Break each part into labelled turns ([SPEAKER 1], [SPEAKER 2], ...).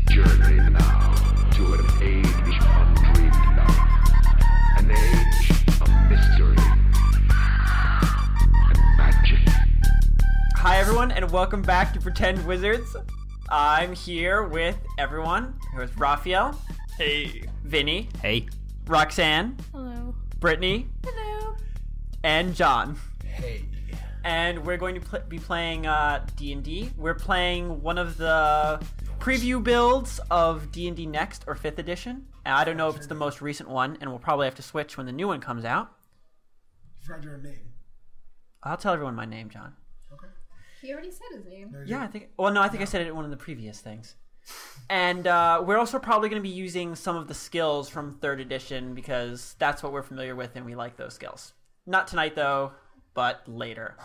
[SPEAKER 1] Journey now to an age undreamed of, an age of mystery and magic.
[SPEAKER 2] Hi everyone, and welcome back to Pretend Wizards. I'm here with everyone. Here's Raphael.
[SPEAKER 3] Hey.
[SPEAKER 2] Vinny.
[SPEAKER 4] Hey.
[SPEAKER 2] Roxanne.
[SPEAKER 5] Hello.
[SPEAKER 2] Brittany.
[SPEAKER 5] Hello.
[SPEAKER 2] And John.
[SPEAKER 3] Hey.
[SPEAKER 2] And we're going to be playing D&D. We're playing one of the preview builds of D&D Next, or 5th edition. And I don't know if it's the most recent one, and we'll probably have to switch when the new one comes out.
[SPEAKER 6] You forgot your name.
[SPEAKER 2] I'll tell everyone my name, John.
[SPEAKER 6] Okay.
[SPEAKER 5] He already said his name.
[SPEAKER 2] Yeah, I think... Well, no, I think I said it in one of the previous things. And we're also probably going to be using some of the skills from 3rd edition, because that's what we're familiar with, and we like those skills. Not tonight, though, but later.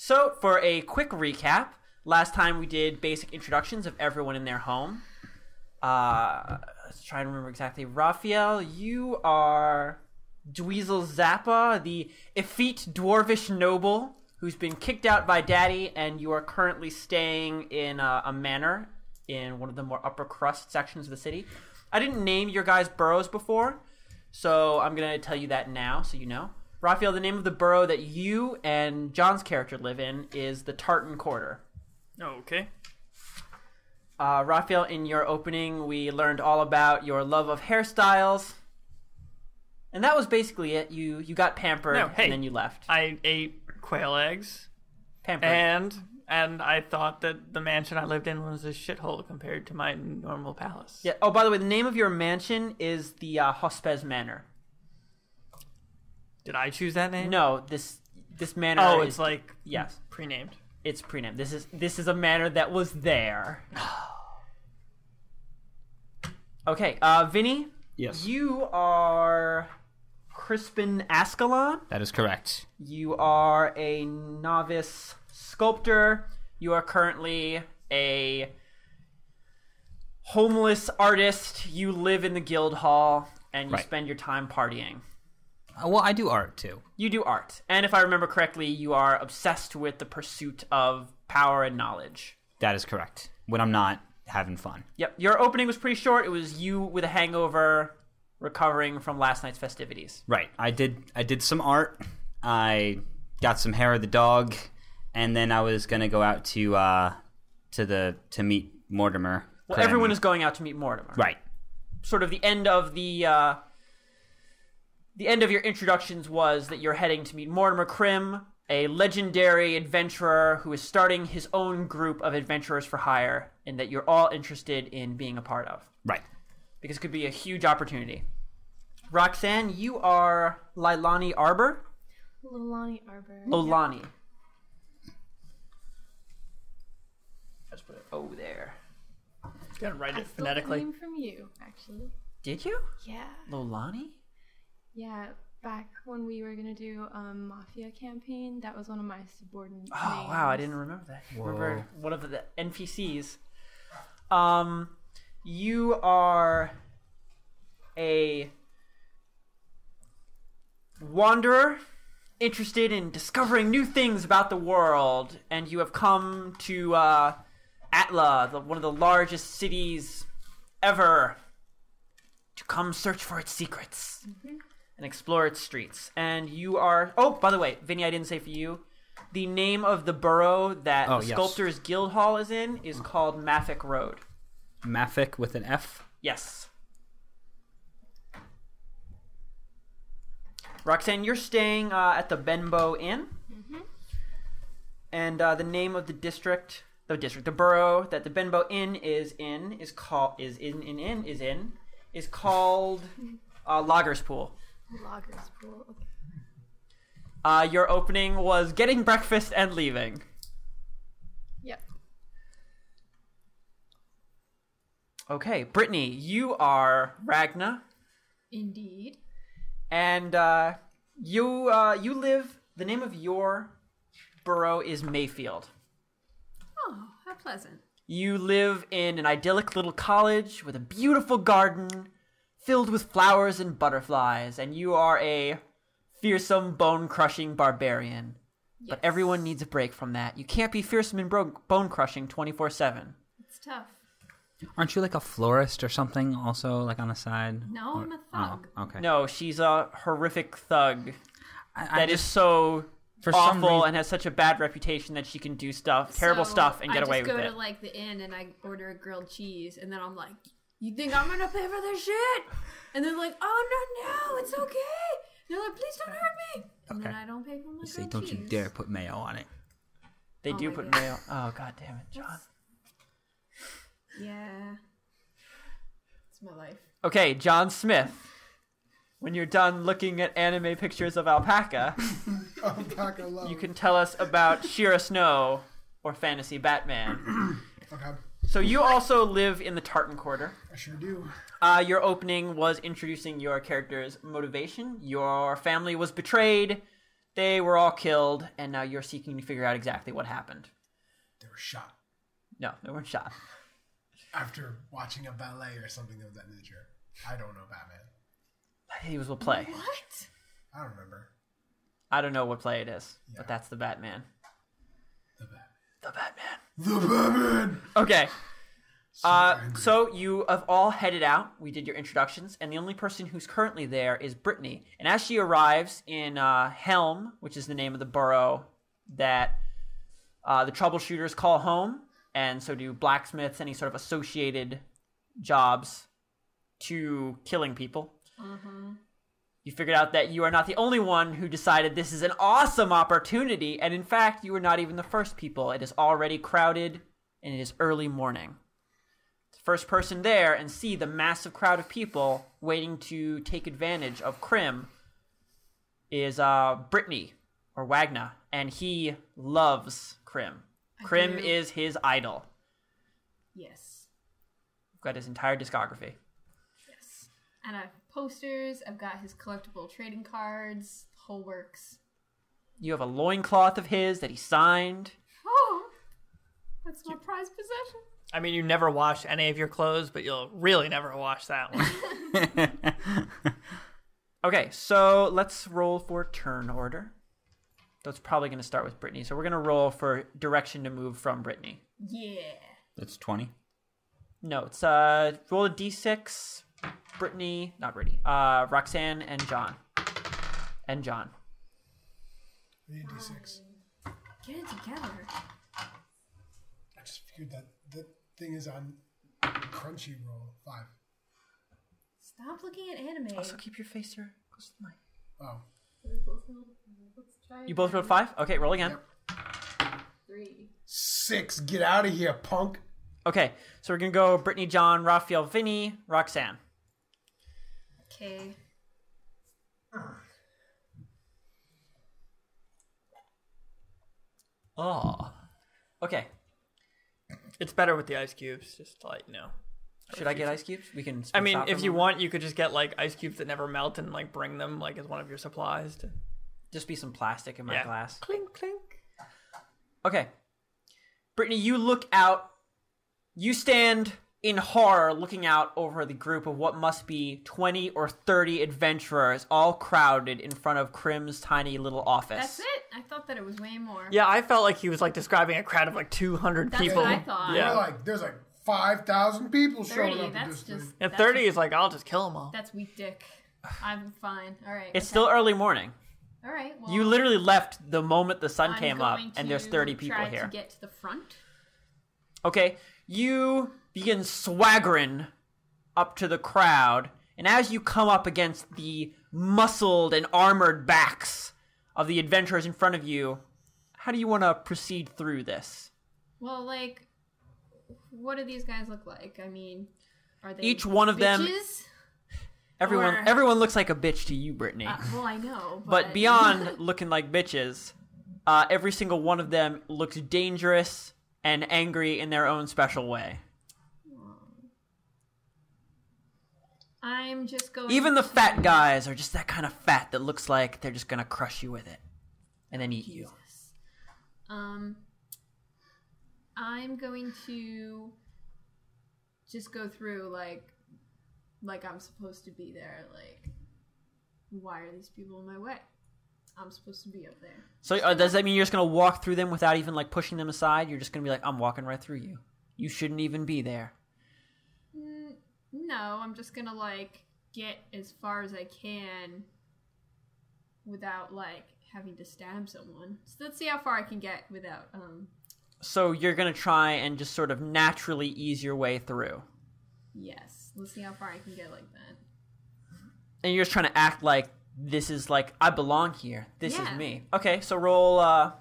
[SPEAKER 2] So, for a quick recap, last time we did basic introductions of everyone in their home. Let's try and remember exactly. Raphael, you are Dweezil Zappa, the effete dwarvish noble who's been kicked out by Daddy, and you are currently staying in a manor in one of the more upper crust sections of the city. I didn't name your guys' boroughs before, so I'm going to tell you that now so you know. Raphael, the name of the borough that you and John's character live in is the Tartan Quarter.
[SPEAKER 3] Okay.
[SPEAKER 2] Raphael, in your opening, we learned all about your love of hairstyles. And that was basically it. You got pampered,
[SPEAKER 3] No, hey,
[SPEAKER 2] and then you left.
[SPEAKER 3] I ate quail eggs,
[SPEAKER 2] Pampered.
[SPEAKER 3] and I thought that the mansion I lived in was a shithole compared to my normal palace.
[SPEAKER 2] Yeah. Oh, by the way, the name of your mansion is the Hospes Manor.
[SPEAKER 3] Did I choose that name?
[SPEAKER 2] No, this manor.
[SPEAKER 3] Oh,
[SPEAKER 2] is,
[SPEAKER 3] it's like
[SPEAKER 2] yes,
[SPEAKER 3] pre-named.
[SPEAKER 2] it's pre-named. This is a manor that was there. Okay, Vinny.
[SPEAKER 4] Yes.
[SPEAKER 2] You are Crispin Ascalon.
[SPEAKER 4] That is correct.
[SPEAKER 2] You are a novice sculptor. You are currently a homeless artist. You live in the guild hall, and you
[SPEAKER 4] Right.
[SPEAKER 2] spend your time partying.
[SPEAKER 4] Well, I do art too.
[SPEAKER 2] You do art. And if I remember correctly, you are obsessed with the pursuit of power and knowledge.
[SPEAKER 4] That is correct. When I'm not having fun.
[SPEAKER 2] Yep. Your opening was pretty short. It was you with a hangover recovering from last night's festivities.
[SPEAKER 4] Right. I did some art. I got some hair of the dog, and then I was gonna go out to meet Mortimer.
[SPEAKER 2] Well,
[SPEAKER 4] Clem.
[SPEAKER 2] everyone is going out to meet Mortimer.
[SPEAKER 4] Right.
[SPEAKER 2] Sort of the end of the end of your introductions was that you're heading to meet Mortimer Krim, a legendary adventurer who is starting his own group of adventurers for hire, and that you're all interested in being a part of.
[SPEAKER 4] Right.
[SPEAKER 2] Because it could be a huge opportunity. Roxanne, you are Lilani Arbor?
[SPEAKER 5] Lolani Arbor.
[SPEAKER 2] Lolani. Let's put it there.
[SPEAKER 3] Gonna write
[SPEAKER 5] I
[SPEAKER 3] it
[SPEAKER 5] stole the
[SPEAKER 3] phonetically.
[SPEAKER 5] name from you, actually.
[SPEAKER 2] Did you?
[SPEAKER 5] Yeah.
[SPEAKER 2] Lolani?
[SPEAKER 5] Yeah. Back when we were gonna do a mafia campaign, that was one of my subordinates.
[SPEAKER 2] Oh, wow, I didn't remember that. I remember one of the NPCs. You are a wanderer interested in discovering new things about the world, and you have come to Atla, one of the largest cities ever, to come search for its secrets and explore its streets. And you are... Oh, by the way, Vinny, I didn't say for you. The name of the borough that the
[SPEAKER 4] yes.
[SPEAKER 2] Sculptors Guild Hall is in is called Maffick Road.
[SPEAKER 4] Maffick with an F.
[SPEAKER 2] Yes. Roxanne, you're staying at the Benbow Inn.
[SPEAKER 5] Mm-hmm.
[SPEAKER 2] And the name of the borough that the Benbow Inn is called Loggers Pool.
[SPEAKER 5] Loggers Pool.
[SPEAKER 2] Your opening was getting breakfast and leaving.
[SPEAKER 5] Yep.
[SPEAKER 2] Okay, Brittany, you are Ragna,
[SPEAKER 5] Indeed.
[SPEAKER 2] and you live. The name of your borough is Mayfield.
[SPEAKER 5] Oh, how pleasant.
[SPEAKER 2] You live in an idyllic little college with a beautiful garden filled with flowers and butterflies, and you are a fearsome, bone-crushing barbarian But everyone needs a break from that. You can't be fearsome and bone-crushing 24/7.
[SPEAKER 7] It's tough.
[SPEAKER 4] Aren't you like a florist or something also, like on the side?
[SPEAKER 7] No, I'm a thug.
[SPEAKER 4] Oh, okay.
[SPEAKER 2] No, she's a horrific thug
[SPEAKER 4] I
[SPEAKER 2] that is
[SPEAKER 4] just,
[SPEAKER 2] so
[SPEAKER 4] for some
[SPEAKER 2] awful
[SPEAKER 4] reason-
[SPEAKER 2] and has such a bad reputation that she can do terrible stuff and get away with
[SPEAKER 7] I just
[SPEAKER 2] it.
[SPEAKER 7] go to like the inn and I order a grilled cheese, and then I'm like, "You think I'm gonna pay for this shit?" And they're like, "Oh no, it's okay." They're like, "Please don't hurt me." And then I don't pay for my
[SPEAKER 4] Say,
[SPEAKER 7] grilled
[SPEAKER 4] don't
[SPEAKER 7] cheese.
[SPEAKER 4] you dare put mayo on it.
[SPEAKER 2] They
[SPEAKER 7] Oh
[SPEAKER 2] do
[SPEAKER 7] my
[SPEAKER 2] put
[SPEAKER 7] God.
[SPEAKER 2] mayo. Oh, god damn it, John.
[SPEAKER 7] Yeah. It's my life.
[SPEAKER 2] Okay, John Smith. When you're done looking at anime pictures of alpaca,
[SPEAKER 6] Alpaca love.
[SPEAKER 2] you can tell us about Shira Snow or Fantasy Batman.
[SPEAKER 6] Okay,
[SPEAKER 2] So you also live in the Tartan Quarter.
[SPEAKER 6] I sure do.
[SPEAKER 2] Your opening was introducing your character's motivation. Your family was betrayed. They were all killed, and now you're seeking to figure out exactly what happened.
[SPEAKER 6] They were shot
[SPEAKER 2] No, they weren't shot.
[SPEAKER 6] after watching a ballet or something of that nature. I don't know Batman.
[SPEAKER 2] He was a play.
[SPEAKER 7] What?
[SPEAKER 6] I don't remember.
[SPEAKER 2] I don't know what play it is,
[SPEAKER 6] Yeah.
[SPEAKER 2] but that's the Batman.
[SPEAKER 6] The Batman.
[SPEAKER 2] The Batman.
[SPEAKER 6] The Batman!
[SPEAKER 2] Okay.
[SPEAKER 6] So angry.
[SPEAKER 2] So you have all headed out. We did your introductions, and the only person who's currently there is Brittany. And as she arrives in Helm, which is the name of the borough that the troubleshooters call home, and so do blacksmiths, any sort of associated jobs to killing people. You figured out that you are not the only one who decided this is an awesome opportunity, and in fact, you are not even the first people. It is already crowded, and it is early morning. The first person there and see the massive crowd of people waiting to take advantage of Krim is Brittany, or Wagner, and he loves Krim. Krim
[SPEAKER 7] do.
[SPEAKER 2] is his idol.
[SPEAKER 7] Yes.
[SPEAKER 2] We've got his entire discography.
[SPEAKER 7] Yes. And I have posters. I've got his collectible trading cards. The whole works.
[SPEAKER 2] You have a loincloth of his that he signed.
[SPEAKER 7] Oh, that's my prized possession.
[SPEAKER 3] I mean, you never wash any of your clothes, but you'll really never wash that one.
[SPEAKER 2] Okay, so let's roll for turn order. That's probably going to start with Brittany. So we're going to roll for direction to move from Brittany.
[SPEAKER 7] Yeah.
[SPEAKER 4] That's 20.
[SPEAKER 2] No, it's roll a d6. Brittany, not Brittany. Roxanne and John. And John.
[SPEAKER 6] I need a D6.
[SPEAKER 7] Get it together.
[SPEAKER 6] I just figured that the thing is on Crunchyroll 5.
[SPEAKER 7] Stop looking at anime.
[SPEAKER 2] Also, keep your face here close to the mic.
[SPEAKER 6] Oh.
[SPEAKER 5] Let's try
[SPEAKER 2] You both rolled 5? Okay, roll again.
[SPEAKER 6] Yep.
[SPEAKER 5] 3.
[SPEAKER 6] 6. Get out of here, punk.
[SPEAKER 2] Okay, so we're going to go Brittany, John, Raphael, Vinny, Roxanne.
[SPEAKER 7] Okay.
[SPEAKER 2] Oh. Okay.
[SPEAKER 3] It's better with the ice cubes, just to let you know.
[SPEAKER 2] Should I get ice cubes? We can.
[SPEAKER 3] I mean,
[SPEAKER 2] stop
[SPEAKER 3] if
[SPEAKER 2] them
[SPEAKER 3] you
[SPEAKER 2] on-
[SPEAKER 3] want, you could just get like ice cubes that never melt and like bring them like as one of your supplies. To...
[SPEAKER 2] just be some plastic in my glass.
[SPEAKER 3] Clink clink.
[SPEAKER 2] Okay. Brittany, you look out. You stand in horror looking out over the group of what must be 20 or 30 adventurers all crowded in front of Krim's tiny little office.
[SPEAKER 7] That's it? I thought that it was way more.
[SPEAKER 3] Yeah, I felt like he was like describing a crowd of like 200
[SPEAKER 7] That's
[SPEAKER 3] people.
[SPEAKER 7] what I thought.
[SPEAKER 3] Yeah.
[SPEAKER 6] There's like 5,000 people
[SPEAKER 7] 30,
[SPEAKER 6] showing up at
[SPEAKER 7] that's
[SPEAKER 6] this
[SPEAKER 7] just...
[SPEAKER 6] thing.
[SPEAKER 3] And
[SPEAKER 7] that's
[SPEAKER 3] 30 is like, I'll just kill them all.
[SPEAKER 7] That's weak dick. I'm fine. All right.
[SPEAKER 2] It's still early morning.
[SPEAKER 7] All right. Well,
[SPEAKER 2] You literally left the moment the sun
[SPEAKER 7] I'm
[SPEAKER 2] came up,
[SPEAKER 7] going
[SPEAKER 2] and there's
[SPEAKER 7] to
[SPEAKER 2] 30 people
[SPEAKER 7] try
[SPEAKER 2] here.
[SPEAKER 7] to get to the front.
[SPEAKER 2] Okay, you begin swaggering up to the crowd, and as you come up against the muscled and armored backs of the adventurers in front of you, how do you want to proceed through this?
[SPEAKER 7] Well, like, what do these guys look like? I mean, are they
[SPEAKER 2] Each one of them-
[SPEAKER 7] bitches?
[SPEAKER 2] Everyone,
[SPEAKER 7] Or-
[SPEAKER 2] everyone looks like a bitch to you, Brittany.
[SPEAKER 7] Well, I know,
[SPEAKER 2] but beyond looking like bitches, every single one of them looks dangerous and angry in their own special way.
[SPEAKER 7] I'm just going.
[SPEAKER 2] Even the
[SPEAKER 7] to...
[SPEAKER 2] fat guys are just that kind of fat that looks like they're just gonna crush you with it, and then eat you.
[SPEAKER 7] I'm going to just go through like I'm supposed to be there. Like, why are these people in my way? I'm supposed to be up there.
[SPEAKER 2] So does that mean you're just gonna walk through them without even like pushing them aside? You're just gonna be like, I'm walking right through you. You shouldn't even be there.
[SPEAKER 7] No, I'm just gonna like get as far as I can without like having to stab someone. So let's see how far I can get without.
[SPEAKER 2] So you're gonna try and just sort of naturally ease your way through.
[SPEAKER 7] Yes, let's see how far I can get like that.
[SPEAKER 2] And you're just trying to act like this is like I belong here. This is
[SPEAKER 7] Yeah.
[SPEAKER 2] me. Okay, so roll a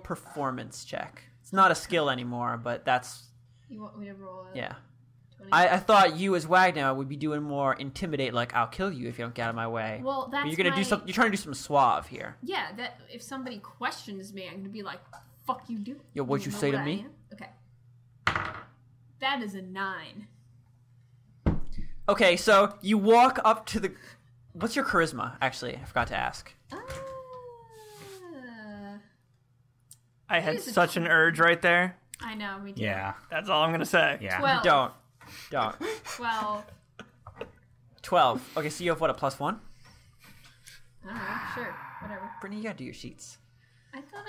[SPEAKER 2] performance check. It's not a skill anymore, but that's
[SPEAKER 7] You want me to roll a
[SPEAKER 2] yeah.
[SPEAKER 7] 20?
[SPEAKER 2] I thought you as Wagner would be doing more intimidate, like I'll kill you if you don't get out of my way.
[SPEAKER 7] Well,
[SPEAKER 2] But
[SPEAKER 7] that's
[SPEAKER 2] you're gonna do something. You're trying to do some suave here.
[SPEAKER 7] Yeah, that if somebody questions me, I'm gonna be like, "Fuck you, do."
[SPEAKER 2] Yo, what'd you say to me?
[SPEAKER 7] Okay, that is a 9.
[SPEAKER 2] Okay, so you walk up to the. What's your charisma? Actually, I forgot to ask.
[SPEAKER 3] I had
[SPEAKER 7] is a
[SPEAKER 3] such an urge right there.
[SPEAKER 7] I know, me too.
[SPEAKER 4] Yeah.
[SPEAKER 3] That's all I'm gonna say.
[SPEAKER 4] Yeah.
[SPEAKER 7] 12.
[SPEAKER 2] Don't.
[SPEAKER 7] 12.
[SPEAKER 2] 12. Okay, so you have what, a +1?
[SPEAKER 7] Alright, sure, whatever.
[SPEAKER 2] Brittany, you gotta do your sheets.
[SPEAKER 7] I thought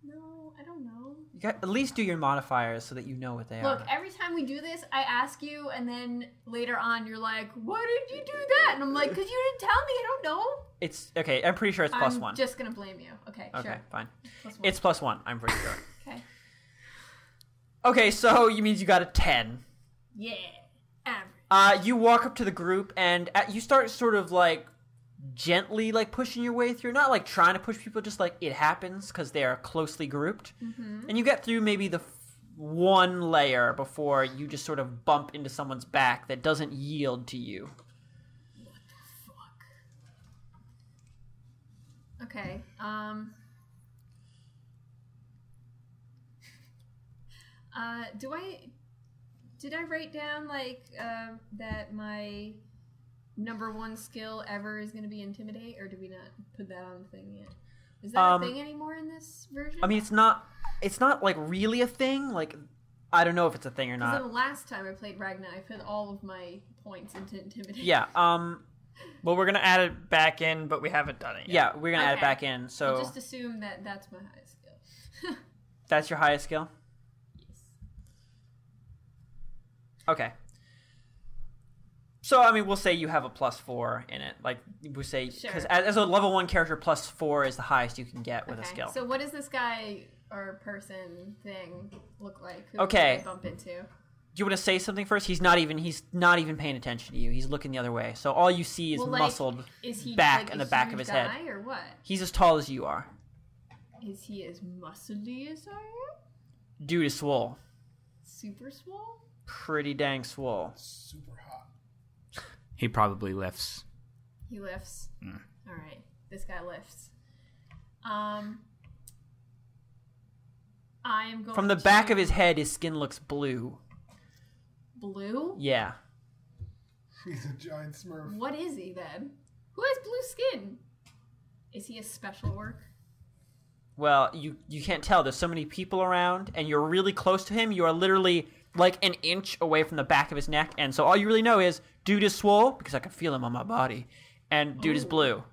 [SPEAKER 7] No, I don't know.
[SPEAKER 2] You got at least do your modifiers so that you know what they
[SPEAKER 7] Look,
[SPEAKER 2] are.
[SPEAKER 7] every time we do this, I ask you, and then later on, you're like, "Why did you do that?" And I'm like, "Cause you didn't tell me. I don't know."
[SPEAKER 2] It's okay. I'm pretty sure it's +1.
[SPEAKER 7] I'm just gonna blame you. Okay,
[SPEAKER 2] Okay,
[SPEAKER 7] sure.
[SPEAKER 2] fine.
[SPEAKER 7] +1.
[SPEAKER 2] It's +1. I'm pretty sure.
[SPEAKER 7] Okay.
[SPEAKER 2] Okay, so you means you got a 10.
[SPEAKER 7] Yeah. Average.
[SPEAKER 2] You walk up to the group and you start sort of like gently like pushing your way through, not like trying to push people, just like it happens because they are closely grouped. And you get through maybe the one layer before you just sort of bump into someone's back that doesn't yield to you.
[SPEAKER 7] Okay. Did I write down like that my number 1 skill ever is going to be intimidate, or did we not put that on the thing yet? Is that a thing anymore in this version?
[SPEAKER 2] I mean, it's not like really a thing. Like, I don't know if it's a thing or
[SPEAKER 7] Because
[SPEAKER 2] not.
[SPEAKER 7] the last time I played Ragnar, I put all of my points into intimidate.
[SPEAKER 2] Yeah.
[SPEAKER 3] Well, we're gonna add it back in, but we haven't done it yet.
[SPEAKER 2] Yeah, we're gonna add it
[SPEAKER 7] Okay.
[SPEAKER 2] back in.
[SPEAKER 7] I'll
[SPEAKER 2] So
[SPEAKER 7] just assume that that's my highest skill.
[SPEAKER 2] that's your highest skill.
[SPEAKER 7] Yes.
[SPEAKER 2] Okay. So, I mean, we'll say you have a +4 in it. Like, we'll say, because
[SPEAKER 7] Sure.
[SPEAKER 2] as a level 1 character, +4 is the highest you can get with a skill.
[SPEAKER 7] So what does this guy or person thing look like? Who
[SPEAKER 2] Okay.
[SPEAKER 7] did I bump into?
[SPEAKER 2] Do you want to say something first? He's not even paying attention to you. He's looking the other way. So all you see is
[SPEAKER 7] Well, like,
[SPEAKER 2] muscled
[SPEAKER 7] is he
[SPEAKER 2] back
[SPEAKER 7] like
[SPEAKER 2] in
[SPEAKER 7] a
[SPEAKER 2] the back of
[SPEAKER 7] huge
[SPEAKER 2] his
[SPEAKER 7] guy
[SPEAKER 2] head.
[SPEAKER 7] or what?
[SPEAKER 2] He's as tall as you are.
[SPEAKER 7] Is he as muscly as I am?
[SPEAKER 2] Dude is swole.
[SPEAKER 7] Super swole?
[SPEAKER 2] Pretty dang swole.
[SPEAKER 6] Super hot.
[SPEAKER 4] He probably lifts.
[SPEAKER 7] He lifts.
[SPEAKER 2] Hmm.
[SPEAKER 7] All right, this guy lifts. I am going
[SPEAKER 2] From the back
[SPEAKER 7] to-
[SPEAKER 2] of his head, his skin looks blue.
[SPEAKER 7] blue.
[SPEAKER 2] Yeah.
[SPEAKER 6] He's a giant smurf.
[SPEAKER 7] What is he then? Who has blue skin? Is he a special orc?
[SPEAKER 2] Well, you can't tell. There's so many people around, and you're really close to him. You are literally like an inch away from the back of his neck, and so all you really know is dude is swole because I can feel him on my body, and dude is
[SPEAKER 7] Ooh.
[SPEAKER 2] blue.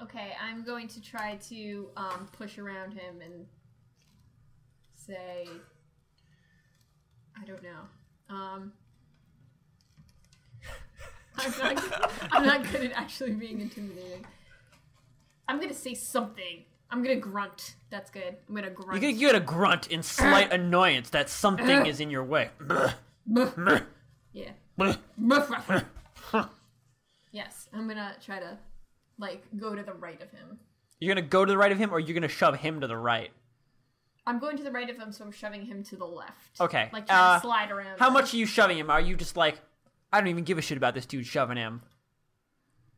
[SPEAKER 7] Okay, I'm going to try to push around him and say, I don't know. I'm not good at actually being intimidating. I'm gonna say something. I'm gonna grunt. That's good. I'm gonna grunt.
[SPEAKER 2] You get a grunt in slight annoyance that something is in your way.
[SPEAKER 7] Yeah.
[SPEAKER 2] You're
[SPEAKER 7] Yes, I'm gonna try to, like, go to the right of him.
[SPEAKER 2] gonna go to the right of him, or you're gonna shove him to the right.
[SPEAKER 7] I'm going to the right of him, so I'm shoving him to the left.
[SPEAKER 2] Okay.
[SPEAKER 7] Like, trying to slide around.
[SPEAKER 2] How
[SPEAKER 7] him.
[SPEAKER 2] much are you shoving him? Are you just like, I don't even give a shit about this dude shoving him?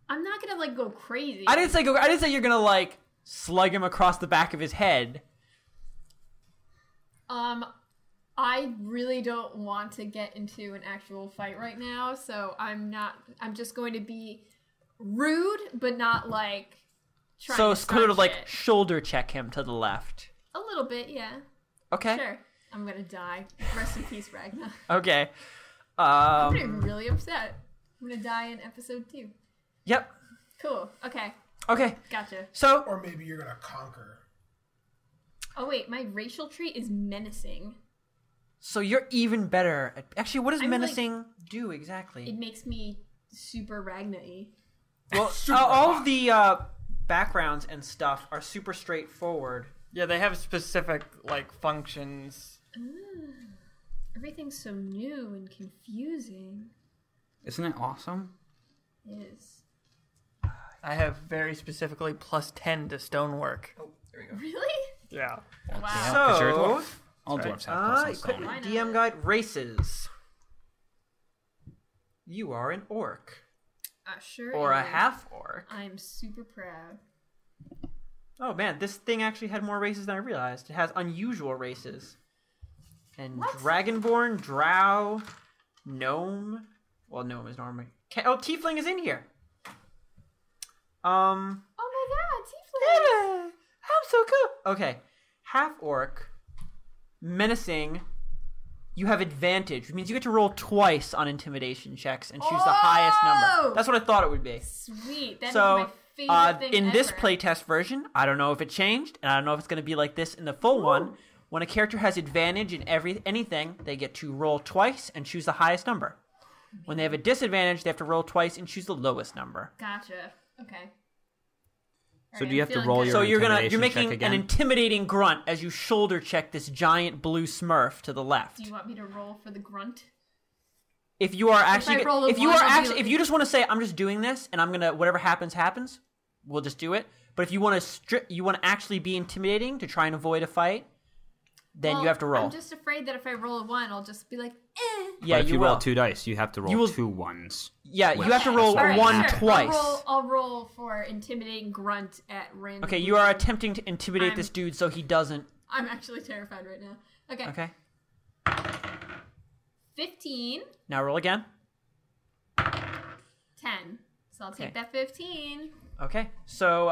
[SPEAKER 7] I'm not gonna, like, go crazy.
[SPEAKER 2] I didn't say go. I didn't say you're gonna like slug him across the back of his head.
[SPEAKER 7] I really don't want to get into an actual fight right now, so I'm just going to be rude, but not, like, trying
[SPEAKER 2] So
[SPEAKER 7] to
[SPEAKER 2] it's sort of
[SPEAKER 7] start
[SPEAKER 2] like
[SPEAKER 7] shit.
[SPEAKER 2] shoulder check him to the left.
[SPEAKER 7] A little bit, yeah.
[SPEAKER 2] Okay.
[SPEAKER 7] Sure. I'm gonna die. Rest in peace, Ragnar.
[SPEAKER 2] Okay.
[SPEAKER 7] I'm gonna be really upset. I'm gonna die in episode 2.
[SPEAKER 2] Yep.
[SPEAKER 7] Cool. Okay.
[SPEAKER 2] Okay,
[SPEAKER 7] Gotcha.
[SPEAKER 2] so
[SPEAKER 6] Or maybe you're gonna conquer.
[SPEAKER 7] Oh wait, my racial trait is menacing.
[SPEAKER 2] you're even better at... Actually, what does
[SPEAKER 7] I'm
[SPEAKER 2] menacing do exactly?
[SPEAKER 7] It makes me super Ragna-y.
[SPEAKER 2] Well, all of the backgrounds and stuff are super straightforward.
[SPEAKER 3] Yeah, they have specific like functions.
[SPEAKER 7] Everything's so new and confusing.
[SPEAKER 4] Isn't it awesome?
[SPEAKER 7] It is.
[SPEAKER 3] I have very specifically +10 to stonework.
[SPEAKER 2] Oh, there we go.
[SPEAKER 7] Really?
[SPEAKER 3] Yeah.
[SPEAKER 7] Wow.
[SPEAKER 4] Yeah, 'cause you're a
[SPEAKER 2] So,
[SPEAKER 4] dwarf. All dwarfs have plus on stone.
[SPEAKER 2] equipment DM guide races. You are an orc.
[SPEAKER 7] Sure.
[SPEAKER 2] Or a
[SPEAKER 7] am.
[SPEAKER 2] half orc.
[SPEAKER 7] I'm super proud.
[SPEAKER 2] Oh man, this thing actually had more races than I realized. It has unusual races. And
[SPEAKER 7] What?
[SPEAKER 2] Dragonborn, Drow, Gnome. Well, Gnome is normal. Tiefling is in here.
[SPEAKER 7] Oh my god, Tiefling!
[SPEAKER 2] Yeah, I'm so cool. Okay, half orc, menacing. You have advantage, which means you get to roll twice on intimidation checks and choose the highest number. That's what I thought it would be.
[SPEAKER 7] Sweet. That is
[SPEAKER 2] So,
[SPEAKER 7] my favorite thing
[SPEAKER 2] in this
[SPEAKER 7] ever.
[SPEAKER 2] playtest version, I don't know if it changed, and I don't know if it's going to be like this in the full one. When a character has advantage in anything, they get to roll twice and choose the highest number. When they have a disadvantage, they have to roll twice and choose the lowest number.
[SPEAKER 7] Gotcha. Okay.
[SPEAKER 4] So do you have to roll your
[SPEAKER 2] So you're
[SPEAKER 4] intimidation
[SPEAKER 2] making
[SPEAKER 4] check again?
[SPEAKER 2] an intimidating grunt as you shoulder check this giant blue smurf to the left.
[SPEAKER 7] Do you want me to roll for the grunt?
[SPEAKER 2] If you are actually,
[SPEAKER 7] roll a
[SPEAKER 2] if you
[SPEAKER 7] one,
[SPEAKER 2] are
[SPEAKER 7] I'll be
[SPEAKER 2] actually,
[SPEAKER 7] like-
[SPEAKER 2] if you just want to say I'm just doing this and I'm gonna whatever happens, we'll just do it. But if you want to you want to actually be intimidating to try and avoid a fight, then
[SPEAKER 7] Well,
[SPEAKER 2] you have to roll.
[SPEAKER 7] I'm just afraid that if I roll a 1, I'll just be like, eh.
[SPEAKER 2] Yeah,
[SPEAKER 4] But if you
[SPEAKER 2] will.
[SPEAKER 4] roll 2 dice, you have to roll
[SPEAKER 2] You will-
[SPEAKER 4] 2 ones.
[SPEAKER 2] Yeah, you have to
[SPEAKER 4] Which-
[SPEAKER 2] roll
[SPEAKER 4] All right,
[SPEAKER 2] one
[SPEAKER 7] sure.
[SPEAKER 2] twice.
[SPEAKER 7] I'll roll for intimidating grunt at random.
[SPEAKER 2] Okay, you are attempting to intimidate
[SPEAKER 7] I'm-
[SPEAKER 2] this dude so he doesn't.
[SPEAKER 7] I'm actually terrified right now. Okay.
[SPEAKER 2] Okay,
[SPEAKER 7] 15,
[SPEAKER 2] now roll again.
[SPEAKER 7] 10. So I'll take
[SPEAKER 2] Okay.
[SPEAKER 7] that 15
[SPEAKER 2] Okay, so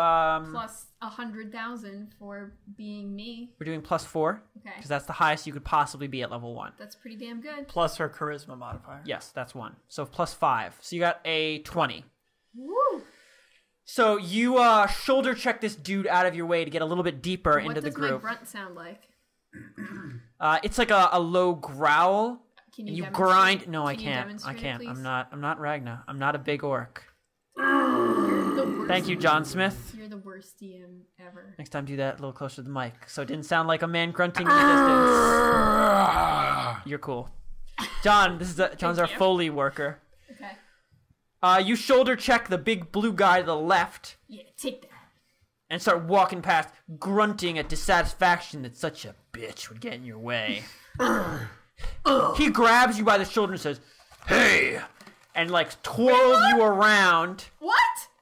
[SPEAKER 7] plus 100,000 for being me.
[SPEAKER 2] we're doing +4
[SPEAKER 7] Okay.
[SPEAKER 2] because that's the highest you could possibly be at level 1.
[SPEAKER 7] That's pretty damn good.
[SPEAKER 3] Plus her charisma modifier.
[SPEAKER 2] Yes, that's 1. So +5. So you got a 20.
[SPEAKER 7] Woo!
[SPEAKER 2] So you shoulder check this dude out of your way to get a little bit deeper
[SPEAKER 7] What
[SPEAKER 2] into the
[SPEAKER 7] does my
[SPEAKER 2] group.
[SPEAKER 7] grunt sound like?
[SPEAKER 2] It's like a low growl.
[SPEAKER 7] Can
[SPEAKER 2] And
[SPEAKER 7] you
[SPEAKER 2] you
[SPEAKER 7] demonstrate-
[SPEAKER 2] grind. No, I
[SPEAKER 7] can you
[SPEAKER 2] can't. I
[SPEAKER 7] demonstrate it,
[SPEAKER 2] can't.
[SPEAKER 7] please?
[SPEAKER 2] I'm not Ragna. I'm not a big orc.
[SPEAKER 7] You're the worst.
[SPEAKER 2] Thank you, John Smith.
[SPEAKER 7] You're the worst DM ever.
[SPEAKER 2] Next time, do that a little closer to the mic, so it didn't sound like a man grunting in the distance. You're cool, John. John's our
[SPEAKER 7] you.
[SPEAKER 2] Foley worker.
[SPEAKER 7] Okay.
[SPEAKER 2] You shoulder check the big blue guy to the left
[SPEAKER 7] Yeah, take that.
[SPEAKER 2] and start walking past, grunting at dissatisfaction that such a bitch would get in your way. He grabs you by the shoulder and says, "Hey," and like twirls you around.
[SPEAKER 7] What?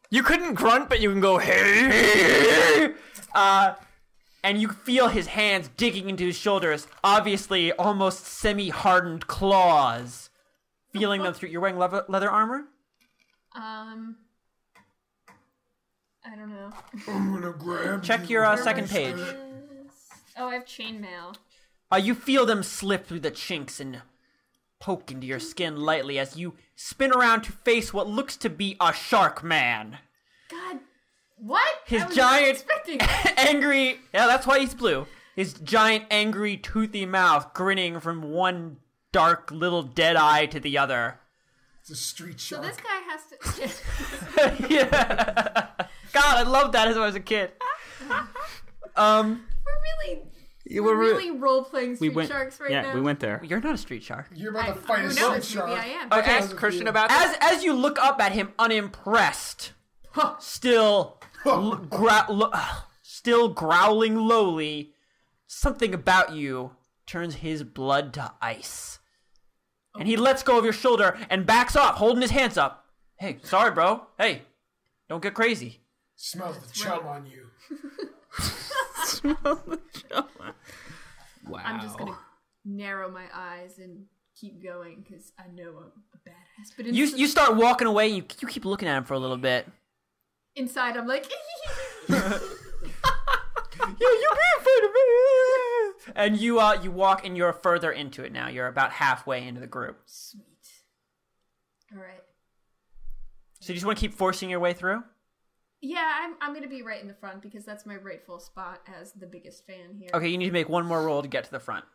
[SPEAKER 3] You couldn't grunt, but you can go, hey.
[SPEAKER 2] And you feel his hands digging into his shoulders, obviously almost semi-hardened claws, feeling them through. You're wearing leather armor?
[SPEAKER 7] I don't know.
[SPEAKER 6] I'm gonna grab
[SPEAKER 2] Check
[SPEAKER 6] you
[SPEAKER 2] your
[SPEAKER 6] by
[SPEAKER 2] second
[SPEAKER 6] the
[SPEAKER 2] page.
[SPEAKER 6] shirt.
[SPEAKER 7] Oh, I have chainmail.
[SPEAKER 2] You feel them slip through the chinks and poke into your skin lightly as you spin around to face what looks to be a shark man.
[SPEAKER 7] God, what?
[SPEAKER 2] His
[SPEAKER 7] I was not
[SPEAKER 2] giant,
[SPEAKER 7] expecting that.
[SPEAKER 2] angry... Yeah, that's why he's blue. His giant, angry, toothy mouth grinning from one dark little dead eye to the other.
[SPEAKER 6] It's a street
[SPEAKER 7] So
[SPEAKER 6] shark.
[SPEAKER 7] this guy has to.
[SPEAKER 2] Yeah. God, I loved that as I was a kid.
[SPEAKER 7] We're really role playing street sharks right now.
[SPEAKER 4] Yeah, we went there.
[SPEAKER 2] You're not a street shark.
[SPEAKER 6] You're about
[SPEAKER 7] I
[SPEAKER 6] to fight a
[SPEAKER 7] know
[SPEAKER 6] street
[SPEAKER 7] this
[SPEAKER 6] shark.
[SPEAKER 7] movie I am.
[SPEAKER 3] I
[SPEAKER 2] Okay.
[SPEAKER 3] asked Christian about this.
[SPEAKER 2] As you look up at him, unimpressed, still still growling lowly, something about you turns his blood to ice, and he lets go of your shoulder and backs off, holding his hands up. Hey, sorry, bro. Hey, don't get crazy.
[SPEAKER 6] Smells the chum on you.
[SPEAKER 4] Wow.
[SPEAKER 7] I'm just gonna narrow my eyes and keep going because I know I'm a badass. But
[SPEAKER 2] You start walking away. And you keep looking at him for a little bit.
[SPEAKER 7] inside, I'm like,
[SPEAKER 2] Yeah, you be afraid of me. And you walk and you're further into it now. You're about halfway into the group.
[SPEAKER 7] sweet. All right.
[SPEAKER 2] So you just want to keep forcing your way through?
[SPEAKER 7] I'm gonna be right in the front because that's my rightful spot as the biggest fan here.
[SPEAKER 2] Okay, you need to make one more roll to get to the front.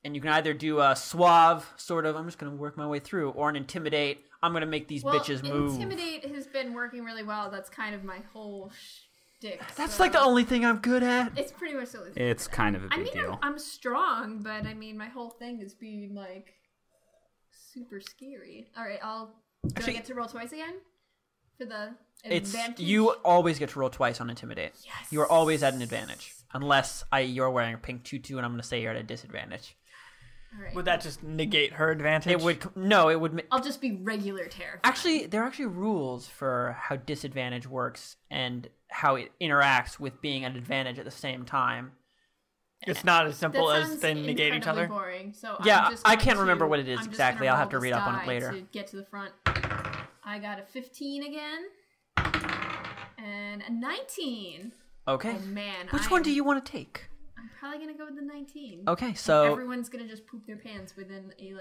[SPEAKER 2] And you can either do a suave, sort of, I'm just going to work my way through, or an intimidate, I'm going to make these bitches move.
[SPEAKER 7] Intimidate has been working really well. That's kind of my whole shtick.
[SPEAKER 2] That's
[SPEAKER 7] so
[SPEAKER 2] like the only thing I'm good at.
[SPEAKER 7] It's pretty much the only thing.
[SPEAKER 4] It's kind of a big deal.
[SPEAKER 7] I'm strong, but I mean, my whole thing is being like super scary. All right, do I get to roll twice again for the advantage?
[SPEAKER 2] You always get to roll twice on intimidate.
[SPEAKER 7] Yes.
[SPEAKER 2] You are always at an advantage, unless you're wearing a pink tutu, and I'm going to say you're at a disadvantage.
[SPEAKER 7] All right.
[SPEAKER 3] Would that just negate her advantage?
[SPEAKER 2] It would no. It would.
[SPEAKER 7] I'll just be regular terrified.
[SPEAKER 2] Actually, there are actually rules for how disadvantage works and how it interacts with being an advantage at the same time.
[SPEAKER 3] It's not as simple
[SPEAKER 7] that
[SPEAKER 3] as
[SPEAKER 7] sounds
[SPEAKER 3] they negate each other.
[SPEAKER 7] Boring. So
[SPEAKER 2] Yeah,
[SPEAKER 7] I'm just
[SPEAKER 2] I
[SPEAKER 7] going
[SPEAKER 2] can't remember
[SPEAKER 7] to-
[SPEAKER 2] what it is
[SPEAKER 7] I'm just
[SPEAKER 2] exactly.
[SPEAKER 7] gonna
[SPEAKER 2] I'll have to
[SPEAKER 7] roll
[SPEAKER 2] read
[SPEAKER 7] this
[SPEAKER 2] up on it
[SPEAKER 7] die
[SPEAKER 2] later.
[SPEAKER 7] To get to the front, I got a 15 again, and a 19.
[SPEAKER 2] Okay.
[SPEAKER 7] Oh man,
[SPEAKER 2] Which one do you want to take?
[SPEAKER 7] I'm probably gonna go with the 19.
[SPEAKER 2] Okay, so
[SPEAKER 7] Everyone's gonna just poop their pants within a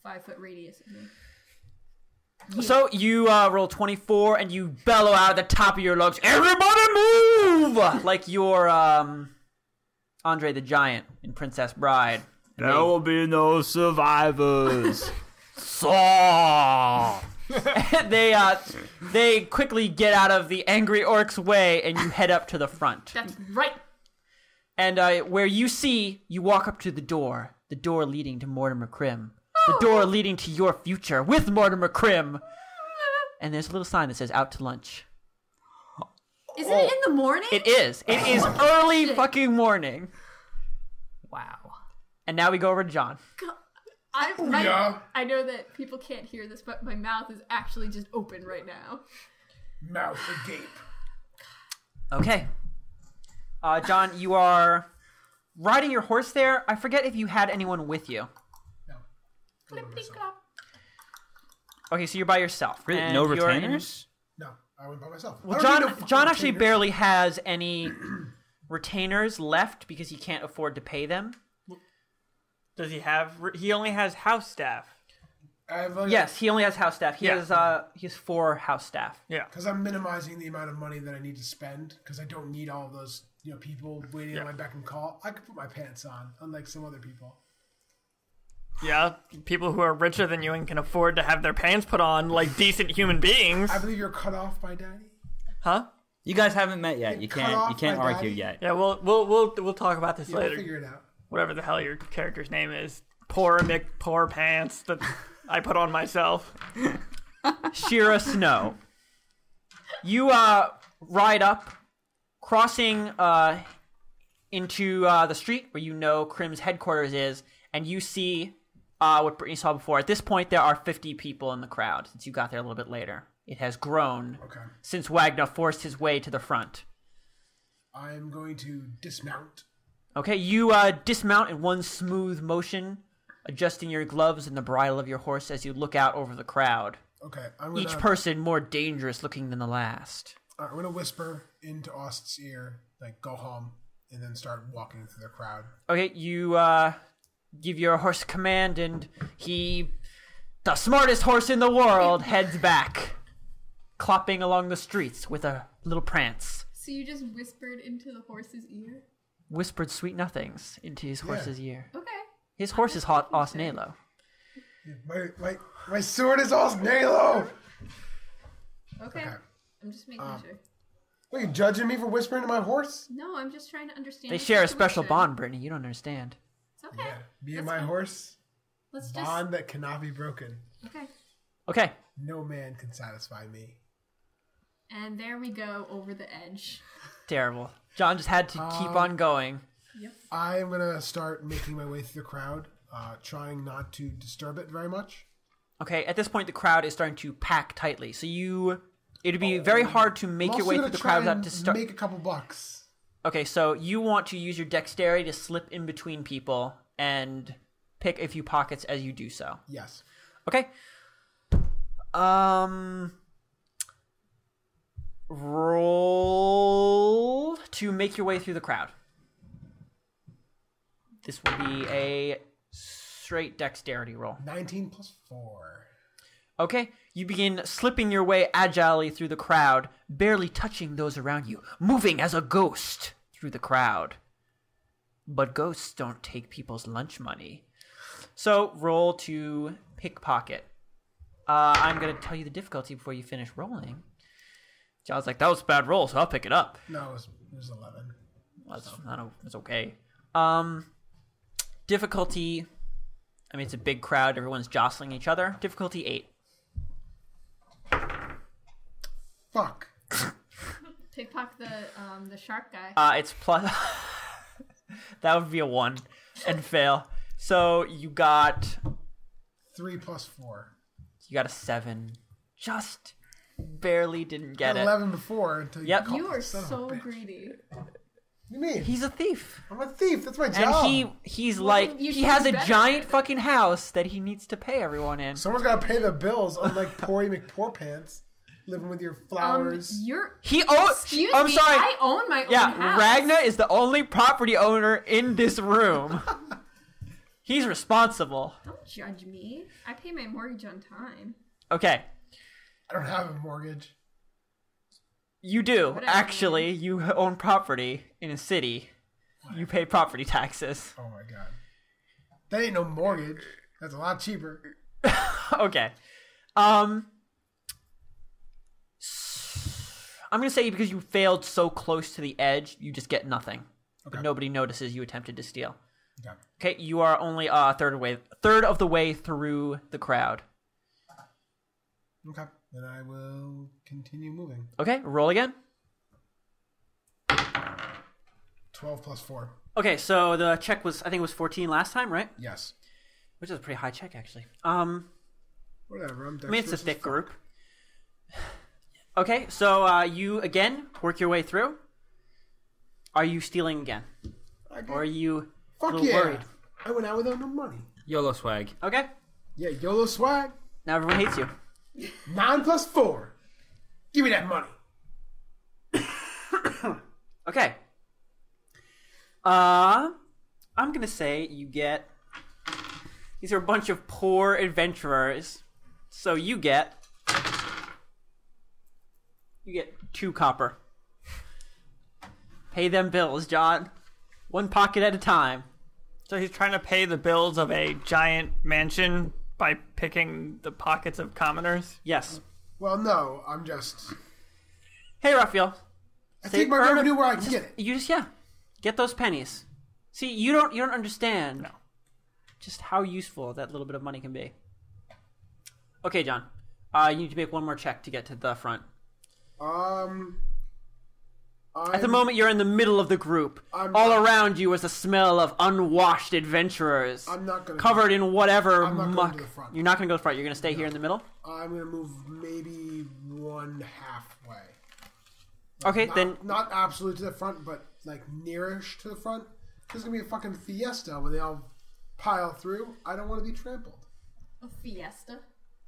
[SPEAKER 7] 5-foot radius of me.
[SPEAKER 2] So you roll 24 and you bellow out of the top of your lungs, "Everybody move!" Like you're Andre the Giant in Princess Bride.
[SPEAKER 4] There will be no survivors.
[SPEAKER 2] Saw. They quickly get out of the angry orc's way and you head up to the front.
[SPEAKER 7] That's right.
[SPEAKER 2] And where you walk up to the door leading to Mortimer Crim. The door leading to your future with Mortimer Crim. And there's a little sign that says "Out to lunch."
[SPEAKER 7] Isn't it in the morning?
[SPEAKER 2] It is. It is early fucking morning.
[SPEAKER 4] Wow.
[SPEAKER 2] And now we go over to John.
[SPEAKER 6] Yeah.
[SPEAKER 7] I know that people can't hear this, but my mouth is actually just open right now.
[SPEAKER 6] Mouth agape.
[SPEAKER 2] Okay. John, you are riding your horse there. I forget if you had anyone with you.
[SPEAKER 6] No.
[SPEAKER 7] Clip-clop.
[SPEAKER 2] Okay, so you're by yourself.
[SPEAKER 4] Really?
[SPEAKER 2] And
[SPEAKER 4] No
[SPEAKER 2] you're
[SPEAKER 4] retainers?
[SPEAKER 6] No, I went by myself.
[SPEAKER 2] Well,
[SPEAKER 6] I don't need no
[SPEAKER 2] John
[SPEAKER 6] fucking
[SPEAKER 2] actually
[SPEAKER 6] retainers.
[SPEAKER 2] barely has any retainers left because he can't afford to pay them.
[SPEAKER 3] Does he have? He only has house staff.
[SPEAKER 6] I have
[SPEAKER 2] Yes, he only has house staff. He
[SPEAKER 3] Yeah.
[SPEAKER 2] has 4 house staff.
[SPEAKER 3] Yeah.
[SPEAKER 6] because I'm minimizing the amount of money that I need to spend because I don't need all those people waiting on my beck and call. I could put my pants on, unlike some other people.
[SPEAKER 3] Yeah. People who are richer than you and can afford to have their pants put on like decent human beings.
[SPEAKER 6] I believe you're cut off by daddy.
[SPEAKER 3] Huh?
[SPEAKER 4] You guys haven't met yet. You
[SPEAKER 6] Cut
[SPEAKER 4] can't
[SPEAKER 6] off by
[SPEAKER 4] argue
[SPEAKER 6] daddy?
[SPEAKER 4] yet.
[SPEAKER 3] Yeah. We'll talk about this
[SPEAKER 6] Yeah, we'll
[SPEAKER 3] later.
[SPEAKER 6] figure it out.
[SPEAKER 3] Whatever the hell your character's name is. Poor Mick, poor pants that I put on myself.
[SPEAKER 2] Shira Snow. You ride up, crossing into the street where you know Crim's headquarters is, and you see what Brittany saw before. At this point, there are 50 people in the crowd since you got there a little bit later. It has grown
[SPEAKER 6] Okay.
[SPEAKER 2] since Wagner forced his way to the front.
[SPEAKER 6] I'm going to dismount.
[SPEAKER 2] Okay, you dismount in one smooth motion, adjusting your gloves and the bridle of your horse as you look out over the crowd.
[SPEAKER 6] Okay, I'm gonna,
[SPEAKER 2] Each person more dangerous looking than the last.
[SPEAKER 6] I'm gonna whisper into Ost's ear, like "Go home," and then start walking through the crowd.
[SPEAKER 2] Okay, you give your horse a command, and he, the smartest horse in the world, heads back, clopping along the streets with a little prance.
[SPEAKER 7] So you just whispered into the horse's ear?
[SPEAKER 2] Whispered sweet nothings into his horse's ear.
[SPEAKER 7] Okay.
[SPEAKER 2] His horse is hot Osnalo.
[SPEAKER 6] My sword is Osnalo.
[SPEAKER 7] Okay.
[SPEAKER 6] Okay.
[SPEAKER 7] I'm just making sure.
[SPEAKER 6] What, you judging me for whispering to my horse?
[SPEAKER 7] No, I'm just trying to understand.
[SPEAKER 2] They
[SPEAKER 7] the
[SPEAKER 2] share a special
[SPEAKER 7] situation.
[SPEAKER 2] bond, Brittany. You don't understand.
[SPEAKER 7] It's okay.
[SPEAKER 6] Me
[SPEAKER 7] That's
[SPEAKER 6] and my
[SPEAKER 7] fine.
[SPEAKER 6] horse,
[SPEAKER 7] Let's
[SPEAKER 6] bond that cannot be broken.
[SPEAKER 7] just. Okay.
[SPEAKER 2] Okay.
[SPEAKER 6] No man can satisfy me.
[SPEAKER 7] And there we go over the edge.
[SPEAKER 2] Terrible. John just had to keep on going.
[SPEAKER 7] Yep.
[SPEAKER 6] I'm gonna start making my way through the crowd, trying not to disturb it very much.
[SPEAKER 2] Okay, at this point, the crowd is starting to pack tightly. So it'd be very hard to make
[SPEAKER 6] I'm
[SPEAKER 2] your
[SPEAKER 6] also
[SPEAKER 2] way
[SPEAKER 6] gonna
[SPEAKER 2] through the
[SPEAKER 6] try
[SPEAKER 2] crowd without
[SPEAKER 6] and
[SPEAKER 2] to start.
[SPEAKER 6] make a couple bucks.
[SPEAKER 2] Okay, so you want to use your dexterity to slip in between people and pick a few pockets as you do so.
[SPEAKER 6] Yes.
[SPEAKER 2] Okay. Roll to make your way through the crowd. This will be a straight dexterity roll.
[SPEAKER 6] 19 plus 4.
[SPEAKER 2] Okay, you begin slipping your way agilely through the crowd, barely touching those around you, moving as a ghost through the crowd. But ghosts don't take people's lunch money. So roll to pickpocket. I'm going to tell you the difficulty before you finish rolling. John's like, that was a bad roll, so I'll pick it up.
[SPEAKER 6] No, it was 11.
[SPEAKER 2] That's okay. Difficulty, I mean, it's a big crowd. Everyone's jostling each other. Difficulty 8.
[SPEAKER 6] Fuck.
[SPEAKER 7] Pickpocket the shark guy.
[SPEAKER 2] It's plus... that would be a 1 and fail. So you got...
[SPEAKER 6] 3 plus 4.
[SPEAKER 2] You got a 7. Just barely didn't get it.
[SPEAKER 6] 11 before until you
[SPEAKER 2] Yep.
[SPEAKER 6] called
[SPEAKER 7] You are
[SPEAKER 6] me, son of a
[SPEAKER 7] so
[SPEAKER 6] bitch.
[SPEAKER 7] greedy.
[SPEAKER 6] What do you mean?
[SPEAKER 2] He's a thief.
[SPEAKER 6] I'm a thief. That's my job.
[SPEAKER 2] And he's
[SPEAKER 7] Well,
[SPEAKER 2] like,
[SPEAKER 7] you
[SPEAKER 2] he
[SPEAKER 7] should
[SPEAKER 2] has
[SPEAKER 7] be
[SPEAKER 2] a
[SPEAKER 7] better
[SPEAKER 2] giant
[SPEAKER 7] at it.
[SPEAKER 2] fucking house that he needs to pay everyone in.
[SPEAKER 6] Someone's got to pay the bills, unlike Porry McPoorpants, living with your flowers.
[SPEAKER 2] He owns...
[SPEAKER 7] Excuse
[SPEAKER 2] I'm
[SPEAKER 7] me,
[SPEAKER 2] sorry.
[SPEAKER 7] I own my own
[SPEAKER 2] Yeah,
[SPEAKER 7] house.
[SPEAKER 2] Ragna is the only property owner in this room. He's responsible.
[SPEAKER 7] Don't judge me. I pay my mortgage on time.
[SPEAKER 2] Okay,
[SPEAKER 6] I don't have a mortgage.
[SPEAKER 2] you do.
[SPEAKER 7] Whatever.
[SPEAKER 2] Actually, you own property in a city. You pay property taxes.
[SPEAKER 6] Oh my god. That ain't no mortgage. That's a lot cheaper.
[SPEAKER 2] Okay. I'm going to say because you failed so close to the edge, you just get nothing.
[SPEAKER 6] Okay.
[SPEAKER 2] But nobody notices you attempted to steal.
[SPEAKER 6] Okay.
[SPEAKER 2] Okay, you are only third of the way through the crowd.
[SPEAKER 6] Okay. Then I will continue moving.
[SPEAKER 2] Okay, roll again.
[SPEAKER 6] 12 plus 4.
[SPEAKER 2] Okay, so the check was, I think it was 14 last time, right?
[SPEAKER 6] Yes.
[SPEAKER 2] Which is a pretty high check, actually.
[SPEAKER 6] Whatever.
[SPEAKER 2] I mean, it's a thick group. Okay, so you, again, work your way through. Are you stealing again? Or are you a
[SPEAKER 6] Fuck
[SPEAKER 2] little
[SPEAKER 6] yeah.
[SPEAKER 2] worried?
[SPEAKER 6] I went out without no money.
[SPEAKER 4] YOLO swag.
[SPEAKER 2] Okay,
[SPEAKER 6] Yeah, YOLO swag.
[SPEAKER 2] now everyone hates you.
[SPEAKER 6] 9 plus 4. Give me that money.
[SPEAKER 2] Okay. I'm gonna say you get... These are a bunch of poor adventurers. So you get 2 copper. Pay them bills, John. 1 pocket at a time.
[SPEAKER 3] So he's trying to pay the bills of a giant mansion by picking the pockets of commoners?
[SPEAKER 2] Yes.
[SPEAKER 6] Well, no. I'm just...
[SPEAKER 2] Hey, Raphael.
[SPEAKER 6] I take my revenue where I can get it.
[SPEAKER 2] You just, get those pennies. See, you don't understand just how useful that little bit of money can be. Okay, John. You need to make one more check to get to the front. At the moment, you're in the middle of the group. All around you is the smell of unwashed adventurers.
[SPEAKER 6] I'm not gonna
[SPEAKER 2] covered in whatever
[SPEAKER 6] I'm not
[SPEAKER 2] muck.
[SPEAKER 6] going to the front.
[SPEAKER 2] You're not going to go to the front. You're going to stay here in the middle.
[SPEAKER 6] I'm gonna move maybe 1 halfway.
[SPEAKER 2] Okay,
[SPEAKER 6] Not,
[SPEAKER 2] then
[SPEAKER 6] not absolutely to the front, but like nearish to the front. There's gonna be a fucking fiesta when they all pile through. I don't want to be trampled.
[SPEAKER 7] A fiesta.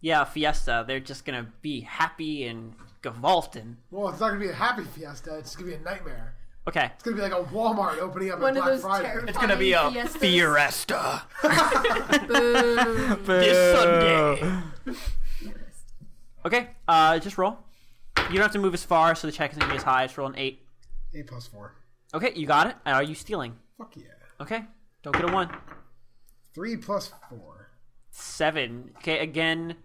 [SPEAKER 2] yeah, fiesta. They're just going to be happy and gavalting.
[SPEAKER 6] Well, it's not gonna be a happy fiesta. It's gonna be a nightmare.
[SPEAKER 2] Okay.
[SPEAKER 6] It's gonna be like a Walmart opening up
[SPEAKER 7] One
[SPEAKER 6] on
[SPEAKER 7] of
[SPEAKER 6] Black
[SPEAKER 7] those
[SPEAKER 6] Friday.
[SPEAKER 7] terrifying
[SPEAKER 3] It's gonna be a
[SPEAKER 7] fiestas.
[SPEAKER 3] fiesta
[SPEAKER 7] Boo.
[SPEAKER 3] this Sunday.
[SPEAKER 2] Okay. Just roll. You don't have to move as far, so the check isn't going to be as high. Just roll an 8.
[SPEAKER 6] 8 plus 4.
[SPEAKER 2] Okay, you got it. Are you stealing?
[SPEAKER 6] Fuck yeah.
[SPEAKER 2] Okay. Don't get a 1.
[SPEAKER 6] 3 plus 4.
[SPEAKER 2] 7. Okay, again,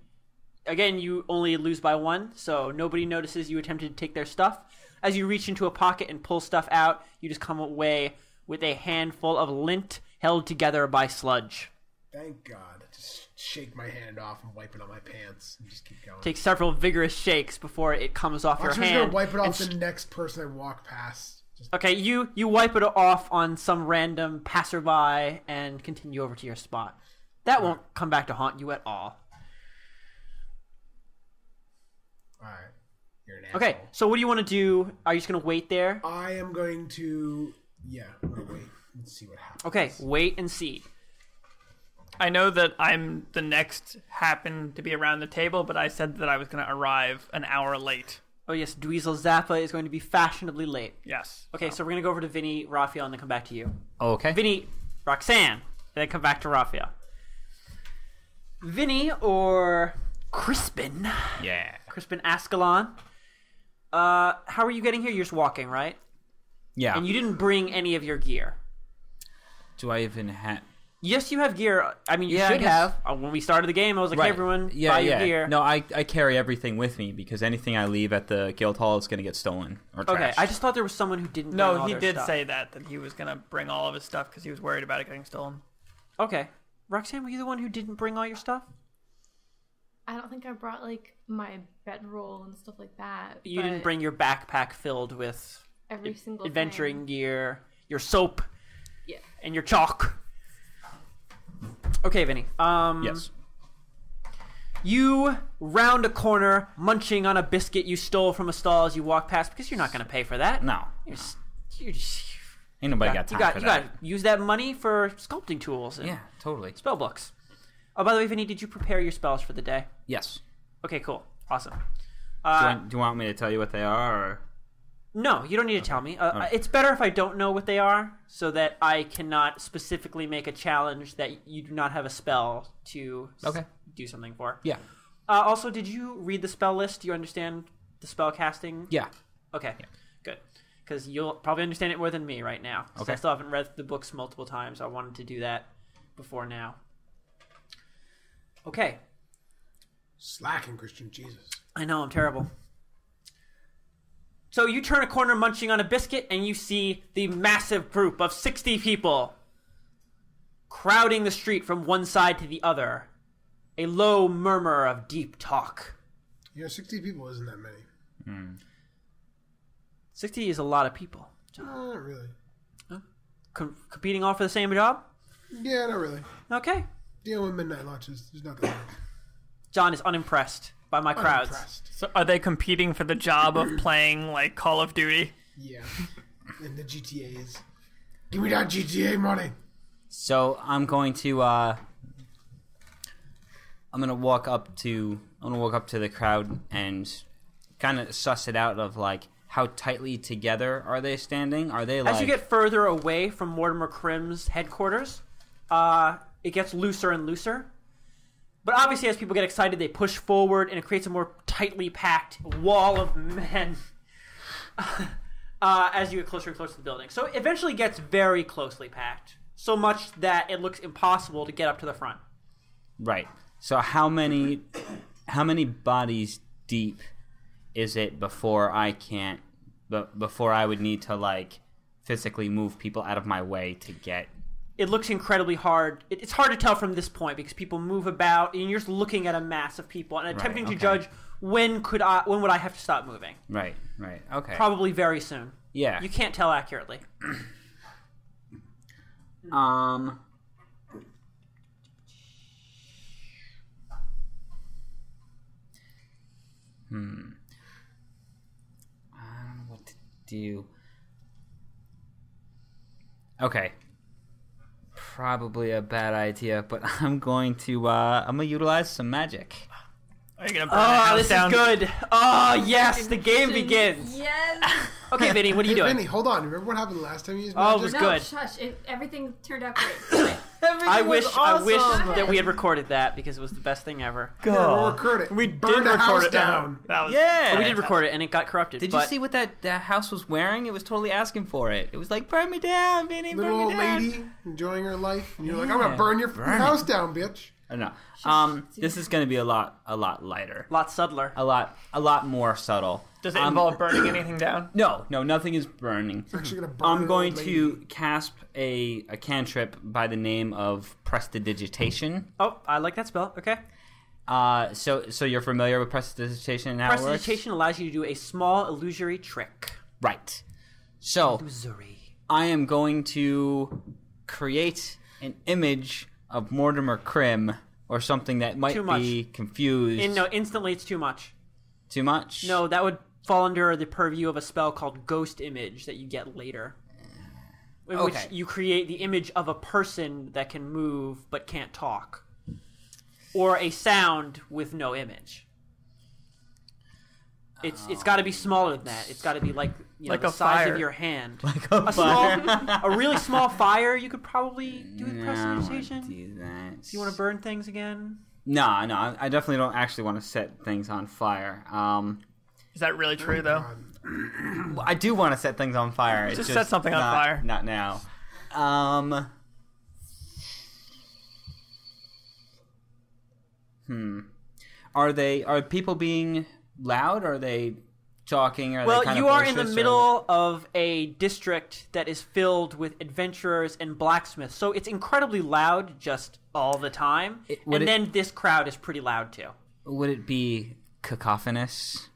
[SPEAKER 2] you only lose by 1, so nobody notices you attempted to take their stuff. As you reach into a pocket and pull stuff out, you just come away with a handful of lint held together by sludge.
[SPEAKER 6] Thank God. Just shake my hand off and wipe it on my pants and just keep going.
[SPEAKER 2] Take several vigorous shakes before it comes off your
[SPEAKER 6] I'm just
[SPEAKER 2] hand.
[SPEAKER 6] gonna wipe it off
[SPEAKER 2] and
[SPEAKER 6] the next person I walk past. Just
[SPEAKER 2] Okay, you wipe it off on some random passerby and continue over to your spot. That won't come back to haunt you at all.
[SPEAKER 6] alright. You're an
[SPEAKER 2] Okay,
[SPEAKER 6] asshole.
[SPEAKER 2] so what do you want to do? Are you just going to wait there?
[SPEAKER 6] I am going to I'm gonna wait and see what happens.
[SPEAKER 2] Okay, wait and see.
[SPEAKER 3] I know that I'm the next happen to be around the table, but I said that I was going to arrive an hour late.
[SPEAKER 2] Oh yes, Dweezil Zappa is going to be fashionably late.
[SPEAKER 3] Yes.
[SPEAKER 2] Okay, so we're going to go over to Vinny, Raphael, and then come back to you.
[SPEAKER 4] Okay.
[SPEAKER 2] Vinny, Roxanne, and then come back to Raphael. Vinny or Crispin.
[SPEAKER 4] Yeah.
[SPEAKER 2] Crispin Ascalon. How are you getting here? You're just walking, right?
[SPEAKER 4] Yeah.
[SPEAKER 2] And you didn't bring any of your gear.
[SPEAKER 4] Do I even have...
[SPEAKER 2] Yes, you have gear. I mean, you
[SPEAKER 4] Yeah, I
[SPEAKER 2] should
[SPEAKER 4] guess-
[SPEAKER 2] have. When we started the game, I was like, hey, everyone, buy your gear.
[SPEAKER 4] No, I carry everything with me because anything I leave at the guild hall is going to get stolen or trashed.
[SPEAKER 2] Okay, I just thought there was someone who didn't bring
[SPEAKER 3] No,
[SPEAKER 2] all
[SPEAKER 3] he
[SPEAKER 2] their
[SPEAKER 3] did
[SPEAKER 2] stuff.
[SPEAKER 3] say that he was gonna bring all of his stuff because he was worried about it getting stolen.
[SPEAKER 2] Okay. Roxanne, were you the one who didn't bring all your stuff?
[SPEAKER 5] I don't think I brought like my bedroll and stuff like that.
[SPEAKER 2] You didn't
[SPEAKER 5] but
[SPEAKER 2] bring your backpack filled with
[SPEAKER 5] every single
[SPEAKER 2] adventuring
[SPEAKER 5] thing.
[SPEAKER 2] gear, your soap,
[SPEAKER 5] Yeah.
[SPEAKER 2] and your chalk. Okay, Vinny.
[SPEAKER 4] Yes.
[SPEAKER 2] You round a corner, munching on a biscuit you stole from a stall as you walk past, because you're not going to pay for that.
[SPEAKER 4] No.
[SPEAKER 2] You're just,
[SPEAKER 4] Ain't nobody got time for
[SPEAKER 2] you
[SPEAKER 4] that.
[SPEAKER 2] got to use that money for sculpting tools and
[SPEAKER 4] Yeah, totally.
[SPEAKER 2] spell books. Oh, by the way, Vinny, did you prepare your spells for the day?
[SPEAKER 4] Yes.
[SPEAKER 2] Okay, cool. Awesome.
[SPEAKER 4] Do you want me to tell you what they are? Or...
[SPEAKER 2] No, you don't need to tell me. It's better if I don't know what they are, so that I cannot specifically make a challenge that you do not have a spell to do something for.
[SPEAKER 4] Yeah.
[SPEAKER 2] Also, did you read the spell list? Do you understand the spell casting?
[SPEAKER 4] Yeah.
[SPEAKER 2] Okay, good. Because you'll probably understand it more than me right now.
[SPEAKER 4] Okay.
[SPEAKER 2] I still haven't read the books multiple times. I wanted to do that before now. Okay.
[SPEAKER 6] Slacking, Christian. Jesus.
[SPEAKER 2] I know, I'm terrible. So you turn a corner munching on a biscuit, and you see the massive group of 60 people crowding the street from one side to the other. A low murmur of deep talk.
[SPEAKER 6] 60 people isn't that many.
[SPEAKER 2] 60 is a lot of people.
[SPEAKER 6] Not really.
[SPEAKER 2] Competing all for the same job?
[SPEAKER 6] Yeah, not really.
[SPEAKER 2] Okay.
[SPEAKER 6] Dealing with midnight launches, there's nothing much.
[SPEAKER 2] John is unimpressed by my crowds.
[SPEAKER 6] Unimpressed.
[SPEAKER 3] So are they competing for the job of playing like Call of Duty?
[SPEAKER 6] Yeah. And the GTAs. Give me that GTA money.
[SPEAKER 4] So I'm going to walk up to the crowd and kind of suss it out of like how tightly together are they standing? Are they like...
[SPEAKER 2] As you get further away from Mortimer Crimm's headquarters, it gets looser and looser. But obviously, as people get excited, they push forward, and it creates a more tightly packed wall of men as you get closer and closer to the building. So it eventually gets very closely packed, so much that it looks impossible to get up to the front.
[SPEAKER 4] Right. So how many bodies deep is it before I would need to like physically move people out of my way to get...
[SPEAKER 2] It looks incredibly hard. It's hard to tell from this point because people move about, and you're just looking at a mass of people and attempting to judge when would I have to stop moving.
[SPEAKER 4] Right. Okay.
[SPEAKER 2] Probably very soon.
[SPEAKER 4] Yeah.
[SPEAKER 2] You can't tell accurately.
[SPEAKER 4] What to do? Okay. Probably a bad idea, but I'm going to utilize some magic.
[SPEAKER 3] Are you gonna burn the house
[SPEAKER 2] this
[SPEAKER 3] down?
[SPEAKER 2] is good. Oh, yes, the game begins.
[SPEAKER 7] Yes.
[SPEAKER 2] Okay, Vinny, what are you
[SPEAKER 6] Hey,
[SPEAKER 2] doing?
[SPEAKER 6] Vinny, hold on. Remember what happened last time you used
[SPEAKER 2] Oh,
[SPEAKER 6] magic?
[SPEAKER 2] it was
[SPEAKER 7] No,
[SPEAKER 2] good.
[SPEAKER 7] shush. Everything turned out great.
[SPEAKER 2] I wish
[SPEAKER 7] awesome.
[SPEAKER 2] that we had recorded that because it was the best thing ever.
[SPEAKER 6] Here, we'll record it.
[SPEAKER 3] We
[SPEAKER 6] Burn
[SPEAKER 3] did
[SPEAKER 6] the
[SPEAKER 3] record
[SPEAKER 6] house
[SPEAKER 3] it
[SPEAKER 6] down.
[SPEAKER 3] That was
[SPEAKER 4] Yeah.
[SPEAKER 2] We did record it and it got corrupted.
[SPEAKER 4] Did you
[SPEAKER 2] but
[SPEAKER 4] see what that house was wearing? It was totally asking for it. It was like, burn me down, Vinny, burn
[SPEAKER 6] Little
[SPEAKER 4] me
[SPEAKER 6] old
[SPEAKER 4] down.
[SPEAKER 6] lady enjoying her life, and you're like, I'm gonna burn your
[SPEAKER 4] Burn
[SPEAKER 6] house
[SPEAKER 4] it.
[SPEAKER 6] down, bitch.
[SPEAKER 4] I don't know. This is going to be a lot lighter.
[SPEAKER 2] a lot subtler.
[SPEAKER 4] A lot more subtle.
[SPEAKER 3] Does it involve burning anything down?
[SPEAKER 4] No, nothing is burning.
[SPEAKER 6] Actually gonna burn
[SPEAKER 4] I'm
[SPEAKER 6] an
[SPEAKER 4] going
[SPEAKER 6] old
[SPEAKER 4] to
[SPEAKER 6] lady.
[SPEAKER 4] cast a cantrip by the name of Prestidigitation.
[SPEAKER 2] Oh, I like that spell. Okay.
[SPEAKER 4] So you're familiar with Prestidigitation and how it works?
[SPEAKER 2] Prestidigitation allows you to do a small illusory trick.
[SPEAKER 4] Right. So
[SPEAKER 2] Illusory.
[SPEAKER 4] I am going to create an image of Mortimer Crimm or something that might
[SPEAKER 2] Too much.
[SPEAKER 4] be confused.
[SPEAKER 2] No, instantly it's too much.
[SPEAKER 4] Too much?
[SPEAKER 2] No, that would fall under the purview of a spell called Ghost Image that you get later. In which
[SPEAKER 4] Okay.
[SPEAKER 2] you create the image of a person that can move but can't talk. Or a sound with no image. It's got to be smaller than that. It's got to be like
[SPEAKER 3] Like
[SPEAKER 2] the
[SPEAKER 3] a
[SPEAKER 2] size
[SPEAKER 3] fire.
[SPEAKER 2] of your hand.
[SPEAKER 4] Like a
[SPEAKER 2] A really small fire you could probably do with
[SPEAKER 4] No, I don't wanna
[SPEAKER 2] prestidigitation.
[SPEAKER 4] do that.
[SPEAKER 2] Do you want to burn things again?
[SPEAKER 4] No, I definitely don't actually want to set things on fire.
[SPEAKER 3] Is that really true, though?
[SPEAKER 4] I do want to set things on fire. It's
[SPEAKER 3] Just set something on fire.
[SPEAKER 4] Not now. Are people being loud? Are they talking? Are they kind
[SPEAKER 2] you
[SPEAKER 4] of
[SPEAKER 2] are in the
[SPEAKER 4] boisterous,
[SPEAKER 2] middle of a district that is filled with adventurers and blacksmiths, so it's incredibly loud just all the time. Then this crowd is pretty loud too.
[SPEAKER 4] Would it be cacophonous?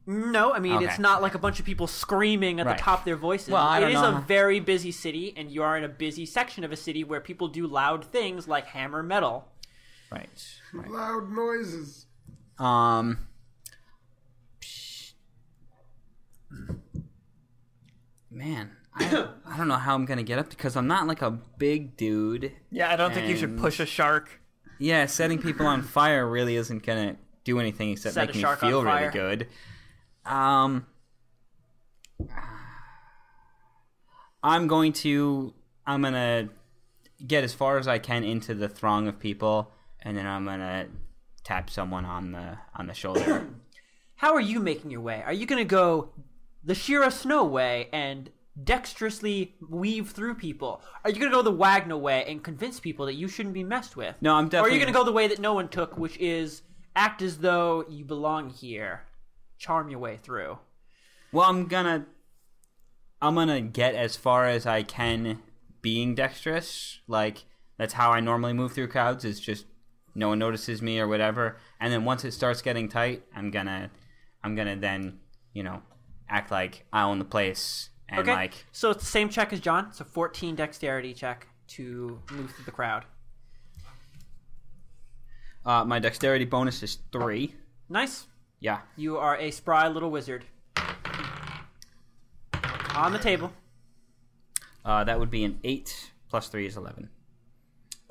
[SPEAKER 2] No, I mean,
[SPEAKER 4] Okay.
[SPEAKER 2] it's not like a bunch of people screaming at
[SPEAKER 4] Right.
[SPEAKER 2] the top of their voices.
[SPEAKER 4] Well, I
[SPEAKER 2] It
[SPEAKER 4] don't
[SPEAKER 2] is
[SPEAKER 4] know.
[SPEAKER 2] a very busy city, and you are in a busy section of a city where people do loud things like hammer metal.
[SPEAKER 4] Right.
[SPEAKER 6] Loud noises.
[SPEAKER 4] Man, I don't know how I'm gonna get up because I'm not like a big dude.
[SPEAKER 3] Yeah, I don't think you should
[SPEAKER 4] And-
[SPEAKER 3] push a shark.
[SPEAKER 4] Yeah, setting people on fire really isn't gonna do anything except
[SPEAKER 2] Set
[SPEAKER 4] make
[SPEAKER 2] a
[SPEAKER 4] me
[SPEAKER 2] shark on
[SPEAKER 4] feel really
[SPEAKER 2] fire.
[SPEAKER 4] good. I'm gonna get as far as I can into the throng of people, and then I'm gonna tap someone on the shoulder.
[SPEAKER 2] How are you making your way? Are you going to go the Shira Snow way and dexterously weave through people? Are you going to go the Wagner way and convince people that you shouldn't be messed with?
[SPEAKER 4] No, I'm
[SPEAKER 2] Or are
[SPEAKER 4] definitely.
[SPEAKER 2] you going to go the way that no one took, which is act as though you belong here, charm your way through?
[SPEAKER 4] Well, I'm gonna get as far as I can being dexterous. Like that's how I normally move through crowds. Is just no one notices me or whatever. And then once it starts getting tight, I'm gonna then act like I own the place and
[SPEAKER 2] Okay,
[SPEAKER 4] like
[SPEAKER 2] so it's the same check as John. It's a 14 dexterity check to move through the crowd.
[SPEAKER 4] my dexterity bonus is 3.
[SPEAKER 2] Nice.
[SPEAKER 4] Yeah.
[SPEAKER 2] You are a spry little wizard. On the table.
[SPEAKER 4] That would be an 8 plus 3 is 11.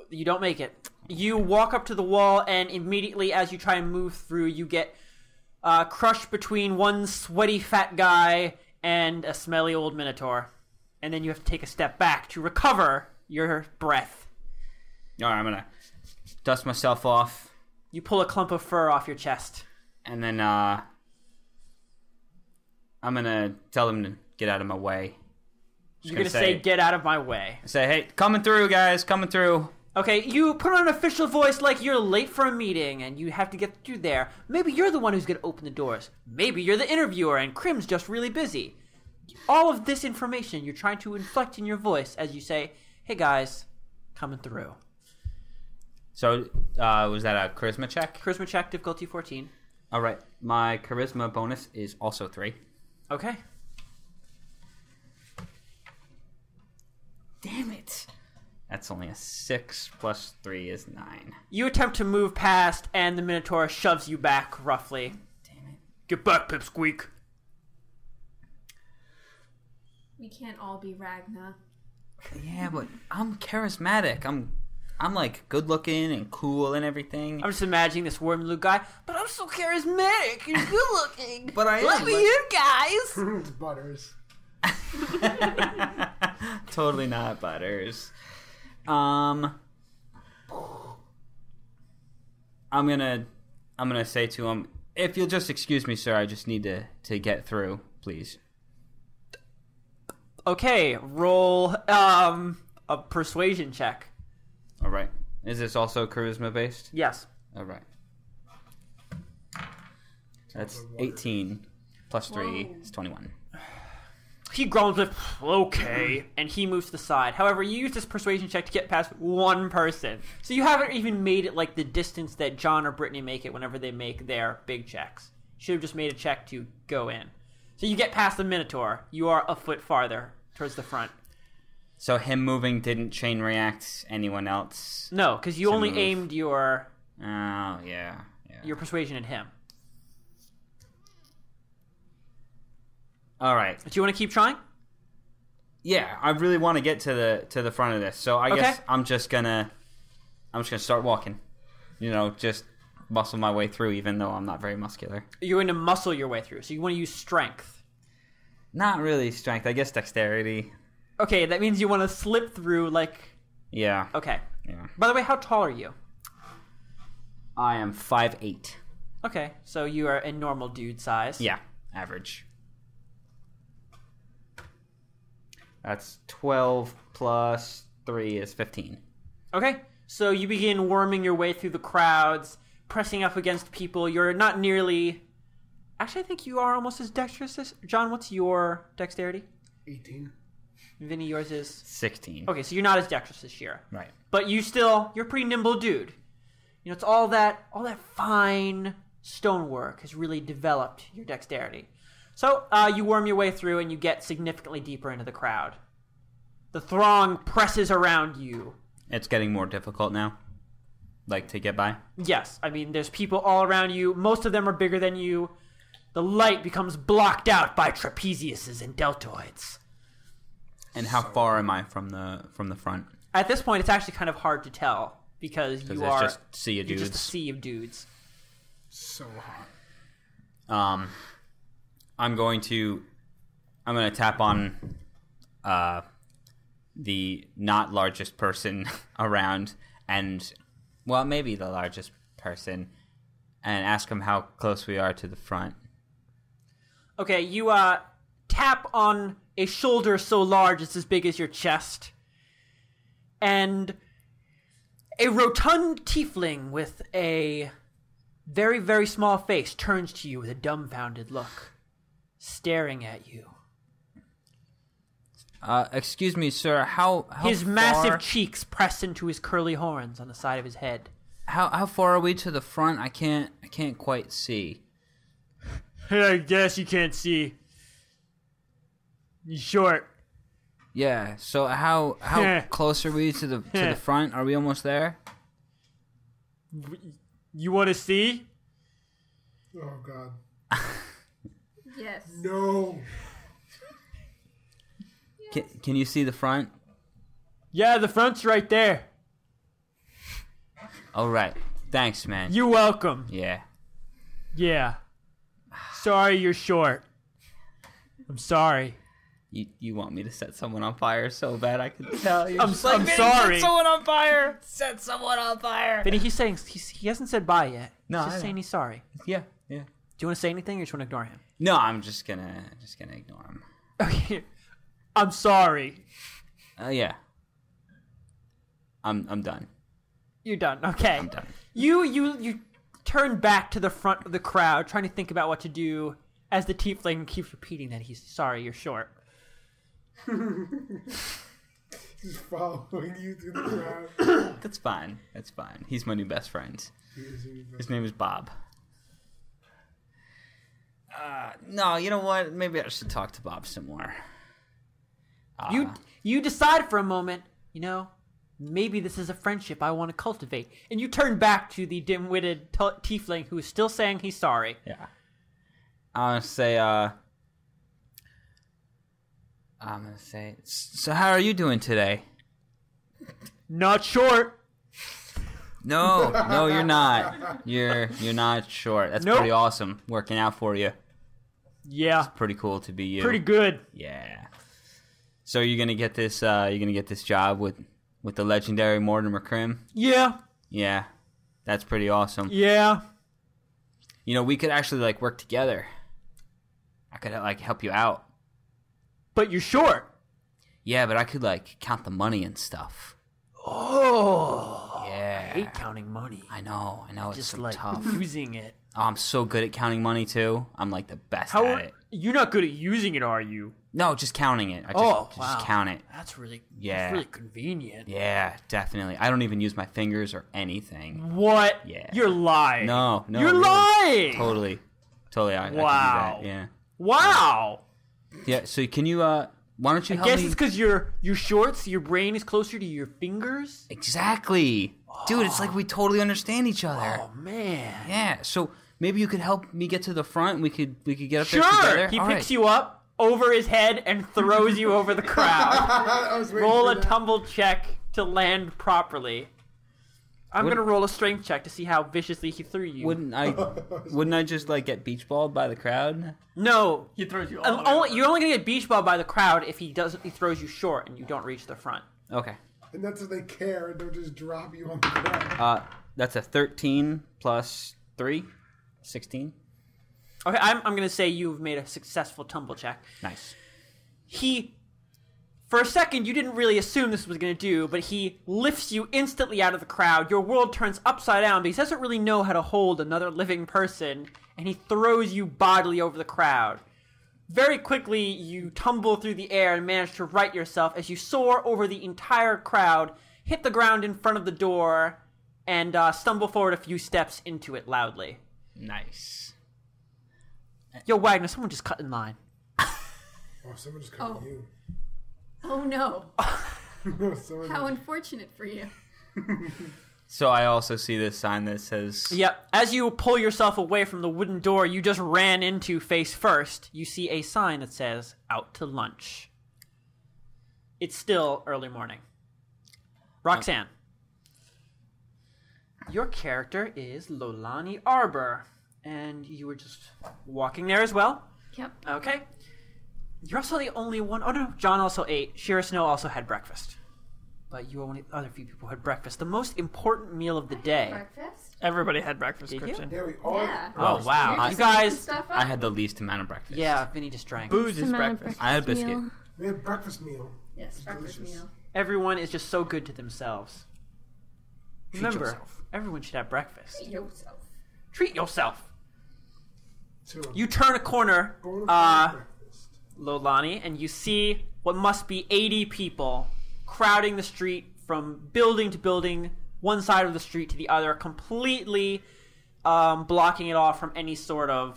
[SPEAKER 2] You don't make it. You walk up to the wall, and immediately as you try and move through, you get crushed between one sweaty fat guy and a smelly old minotaur. And then you have to take a step back to recover your breath.
[SPEAKER 4] All right, I'm gonna dust myself off,
[SPEAKER 2] You pull a clump of fur off your chest.
[SPEAKER 4] and then I'm gonna tell them to get out of my way.
[SPEAKER 2] You're going to say, get out of my way.
[SPEAKER 4] Say, hey, coming through, guys, coming through.
[SPEAKER 2] Okay, you put on an official voice like you're late for a meeting and you have to get through there. Maybe you're the one who's going to open the doors. Maybe you're the interviewer and Krim's just really busy. All of this information you're trying to inflect in your voice as you say, hey guys, coming through.
[SPEAKER 4] So, was that a charisma check?
[SPEAKER 2] Charisma check, difficulty 14.
[SPEAKER 4] All right, my charisma bonus is also 3.
[SPEAKER 2] Okay.
[SPEAKER 4] Damn it. That's only a 6 plus 3 is 9.
[SPEAKER 2] You attempt to move past and the Minotaur shoves you back roughly.
[SPEAKER 4] Damn it.
[SPEAKER 2] Get back, Pipsqueak.
[SPEAKER 7] We can't all be Ragna.
[SPEAKER 4] Yeah, but I'm charismatic. I'm like good looking and cool and everything.
[SPEAKER 2] I'm just imagining this worm-loop guy, but I'm so charismatic and good looking.
[SPEAKER 4] But I
[SPEAKER 2] Let
[SPEAKER 4] am,
[SPEAKER 2] me
[SPEAKER 4] but-
[SPEAKER 2] in, guys.
[SPEAKER 6] It's Butters.
[SPEAKER 4] Totally not Butters. I'm gonna say to him, if you'll just excuse me, sir, I just need to get through, please.
[SPEAKER 2] Okay, roll a persuasion check.
[SPEAKER 4] All right. Is this also charisma based?
[SPEAKER 2] Yes.
[SPEAKER 4] All right. That's 18 plus 3 is 21.
[SPEAKER 2] He groans with, okay, and he moves to the side. However, you use this persuasion check to get past one person. So you haven't even made it like the distance that John or Brittany make it whenever they make their big checks. You should have just made a check to go in. So you get past the Minotaur. You are a foot farther towards the front.
[SPEAKER 4] So him moving didn't chain react anyone else?
[SPEAKER 2] No, because you
[SPEAKER 4] To
[SPEAKER 2] only
[SPEAKER 4] move.
[SPEAKER 2] aimed your
[SPEAKER 4] Oh, yeah.
[SPEAKER 2] persuasion at him.
[SPEAKER 4] All right.
[SPEAKER 2] Do you want to keep trying?
[SPEAKER 4] Yeah, I really want to get to the front of this. So I guess I'm just gonna start walking. Just muscle my way through, even though I'm not very muscular.
[SPEAKER 2] You're going to muscle your way through, so you want to use strength.
[SPEAKER 4] Not really strength. I guess dexterity.
[SPEAKER 2] Okay, that means you want to slip through, like...
[SPEAKER 4] Yeah.
[SPEAKER 2] Okay.
[SPEAKER 4] Yeah.
[SPEAKER 2] By the way, how tall are you?
[SPEAKER 4] I am 5'8".
[SPEAKER 2] Okay, so you are a normal dude size.
[SPEAKER 4] Yeah, average. That's 12 plus 3 is 15.
[SPEAKER 2] Okay, so you begin worming your way through the crowds, pressing up against people. You're not nearly... Actually, I think you are almost as dexterous as... John, what's your dexterity?
[SPEAKER 6] 18.
[SPEAKER 2] Vinny, yours is...
[SPEAKER 4] 16.
[SPEAKER 2] Okay, so you're not as dexterous as Shira.
[SPEAKER 4] Right.
[SPEAKER 2] But you're a pretty nimble dude. You know, it's all that fine stonework has really developed your dexterity. So, you worm your way through and you get significantly deeper into the crowd. The throng presses around you.
[SPEAKER 4] It's getting more difficult now, like, to get by?
[SPEAKER 2] Yes, I mean, there's people all around you. Most of them are bigger than you. The light becomes blocked out by trapeziuses and deltoids.
[SPEAKER 4] And how far am I from the front?
[SPEAKER 2] At this point, it's actually kind of hard to tell because
[SPEAKER 4] Because
[SPEAKER 2] you
[SPEAKER 4] it's
[SPEAKER 2] are
[SPEAKER 4] just a sea of
[SPEAKER 2] you're
[SPEAKER 4] dudes.
[SPEAKER 2] just a sea of dudes.
[SPEAKER 6] So hot.
[SPEAKER 4] I'm going to tap on the not largest person around, and well, maybe the largest person, and ask him how close we are to the front.
[SPEAKER 2] Okay, you tap on a shoulder so large it's as big as your chest, and a rotund tiefling with a very, very small face turns to you with a dumbfounded look, staring at you.
[SPEAKER 4] Excuse me, sir. How
[SPEAKER 2] His
[SPEAKER 4] far,
[SPEAKER 2] massive cheeks press into his curly horns on the side of his head.
[SPEAKER 4] How far are we to the front? I can't quite see.
[SPEAKER 2] I guess you can't see. You're short.
[SPEAKER 4] Yeah. So how close are we to the front? Are we almost there?
[SPEAKER 2] You want to see?
[SPEAKER 6] Oh, God.
[SPEAKER 7] Yes.
[SPEAKER 6] No.
[SPEAKER 4] Can you see the front?
[SPEAKER 2] Yeah, the front's right there.
[SPEAKER 4] All right. Thanks, man.
[SPEAKER 2] You're welcome.
[SPEAKER 4] Yeah.
[SPEAKER 2] Yeah. Sorry you're short. I'm sorry.
[SPEAKER 4] You want me to set someone on fire so bad I can tell you.
[SPEAKER 2] I'm sorry.
[SPEAKER 4] Set someone on fire. Set someone on fire.
[SPEAKER 2] Vinny, he's saying he hasn't said bye yet.
[SPEAKER 4] No,
[SPEAKER 2] he's
[SPEAKER 4] I
[SPEAKER 2] just
[SPEAKER 4] know.
[SPEAKER 2] saying he's sorry.
[SPEAKER 4] Yeah.
[SPEAKER 2] Do you want to say anything or just want to ignore him?
[SPEAKER 4] No, I'm just gonna ignore him.
[SPEAKER 2] Okay. I'm sorry.
[SPEAKER 4] Yeah. I'm done.
[SPEAKER 2] You're done. Okay.
[SPEAKER 4] I'm done.
[SPEAKER 2] You turn back to the front of the crowd, trying to think about what to do as the tiefling keeps repeating that he's sorry you're short.
[SPEAKER 6] He's following you through the crowd.
[SPEAKER 4] That's fine. He's my new best friend.
[SPEAKER 6] He is your best-
[SPEAKER 4] His name is Bob. No, you know what? Maybe I should talk to Bob some more.
[SPEAKER 2] You decide for a moment, maybe this is a friendship I want to cultivate. And you turn back to the dim-witted tiefling who is still saying he's sorry.
[SPEAKER 4] Yeah. I'm gonna say, so how are you doing today?
[SPEAKER 2] Not short.
[SPEAKER 4] No, you're not. You're not short. That's
[SPEAKER 2] Nope.
[SPEAKER 4] pretty awesome. Working out for you.
[SPEAKER 2] Yeah.
[SPEAKER 4] Pretty cool to be you.
[SPEAKER 2] Pretty good.
[SPEAKER 4] Yeah. So you're gonna get this. You're gonna get this job with the legendary Mortimer Krim.
[SPEAKER 2] Yeah.
[SPEAKER 4] Yeah, that's pretty awesome.
[SPEAKER 2] Yeah.
[SPEAKER 4] We could actually work together. I could help you out.
[SPEAKER 2] But you're short.
[SPEAKER 4] Yeah, but I could count the money and stuff.
[SPEAKER 2] Oh.
[SPEAKER 4] Yeah.
[SPEAKER 2] I hate counting money.
[SPEAKER 4] I know. It's
[SPEAKER 2] Just
[SPEAKER 4] so tough.
[SPEAKER 2] using it.
[SPEAKER 4] Oh, I'm so good at counting money too. I'm the best at it.
[SPEAKER 2] You're not good at using it, are you?
[SPEAKER 4] No, just counting it. I
[SPEAKER 2] wow.
[SPEAKER 4] just count it.
[SPEAKER 2] That's really convenient.
[SPEAKER 4] Yeah, definitely. I don't even use my fingers or anything.
[SPEAKER 2] What?
[SPEAKER 4] Yeah.
[SPEAKER 2] You're lying.
[SPEAKER 4] No,
[SPEAKER 2] You're
[SPEAKER 4] really.
[SPEAKER 2] lying.
[SPEAKER 4] Totally. I
[SPEAKER 2] Wow.
[SPEAKER 4] can do that. Yeah.
[SPEAKER 2] Wow.
[SPEAKER 4] Yeah. So can you? Why don't you
[SPEAKER 2] I
[SPEAKER 4] help
[SPEAKER 2] guess
[SPEAKER 4] me?
[SPEAKER 2] it's because you're short, so your brain is closer to your fingers.
[SPEAKER 4] Exactly, dude. It's we totally understand each other.
[SPEAKER 2] Oh man.
[SPEAKER 4] Yeah. So maybe you could help me get to the front. And we could get up
[SPEAKER 2] Sure.
[SPEAKER 4] there together.
[SPEAKER 2] He
[SPEAKER 4] All
[SPEAKER 2] picks
[SPEAKER 4] right.
[SPEAKER 2] you up over his head and throws you over the crowd.
[SPEAKER 6] I was waiting
[SPEAKER 2] Roll
[SPEAKER 6] for
[SPEAKER 2] a
[SPEAKER 6] that.
[SPEAKER 2] tumble check to land properly. I'm gonna roll a strength check to see how viciously he threw you.
[SPEAKER 4] Wouldn't I just get beach balled by the crowd?
[SPEAKER 2] No.
[SPEAKER 3] He throws you all the way over.
[SPEAKER 2] You're only gonna get beach balled by the crowd if he throws you short and you don't reach the front.
[SPEAKER 4] Okay.
[SPEAKER 6] And that's if they care and don't just drop you on the ground.
[SPEAKER 4] That's a 13 plus 3, 16.
[SPEAKER 2] Okay, I'm going to say you've made a successful tumble check.
[SPEAKER 4] Nice.
[SPEAKER 2] For a second, you didn't really assume this was going to do, but he lifts you instantly out of the crowd. Your world turns upside down, but he doesn't really know how to hold another living person, and he throws you bodily over the crowd. Very quickly, you tumble through the air and manage to right yourself as you soar over the entire crowd, hit the ground in front of the door, and stumble forward a few steps into it loudly.
[SPEAKER 4] Nice.
[SPEAKER 2] Yo, Wagner, someone just cut in line.
[SPEAKER 6] Oh, someone just cut you.
[SPEAKER 7] Oh no.
[SPEAKER 6] Someone
[SPEAKER 7] How unfortunate for you.
[SPEAKER 4] So I also see this sign that says...
[SPEAKER 2] Yep. As you pull yourself away from the wooden door you just ran into face first, you see a sign that says, out to lunch. It's still early morning. Roxanne. Your character is Lolani Arbor, and you were just walking there as well?
[SPEAKER 5] Yep.
[SPEAKER 2] Okay. You're also the only one... Oh, no. John also ate. Shira Snow also had breakfast. But you were one of the other few people who had breakfast. The most important meal of the day.
[SPEAKER 7] Breakfast?
[SPEAKER 3] Everybody had breakfast,
[SPEAKER 2] Did you?
[SPEAKER 3] Christian.
[SPEAKER 6] Yeah, we all.
[SPEAKER 7] Yeah.
[SPEAKER 2] Oh, wow.
[SPEAKER 7] You're
[SPEAKER 2] You
[SPEAKER 7] just
[SPEAKER 2] guys...
[SPEAKER 7] making stuff up?
[SPEAKER 4] I had the least amount of breakfast.
[SPEAKER 2] Yeah, Vinny just drank.
[SPEAKER 3] Booze is
[SPEAKER 5] Amount of
[SPEAKER 3] breakfast.
[SPEAKER 4] I had a biscuit.
[SPEAKER 5] meal.
[SPEAKER 6] We had breakfast meal.
[SPEAKER 7] Yes, breakfast
[SPEAKER 6] delicious.
[SPEAKER 7] meal.
[SPEAKER 2] Everyone is just so good to themselves. Remember,
[SPEAKER 4] yourself.
[SPEAKER 2] everyone should have breakfast.
[SPEAKER 7] Treat yourself.
[SPEAKER 2] Treat yourself.
[SPEAKER 6] So,
[SPEAKER 2] You turn a corner,
[SPEAKER 6] bona fide breakfast.
[SPEAKER 2] Lolani, and you see what must be 80 people crowding the street from building to building, one side of the street to the other, completely blocking it off from any sort of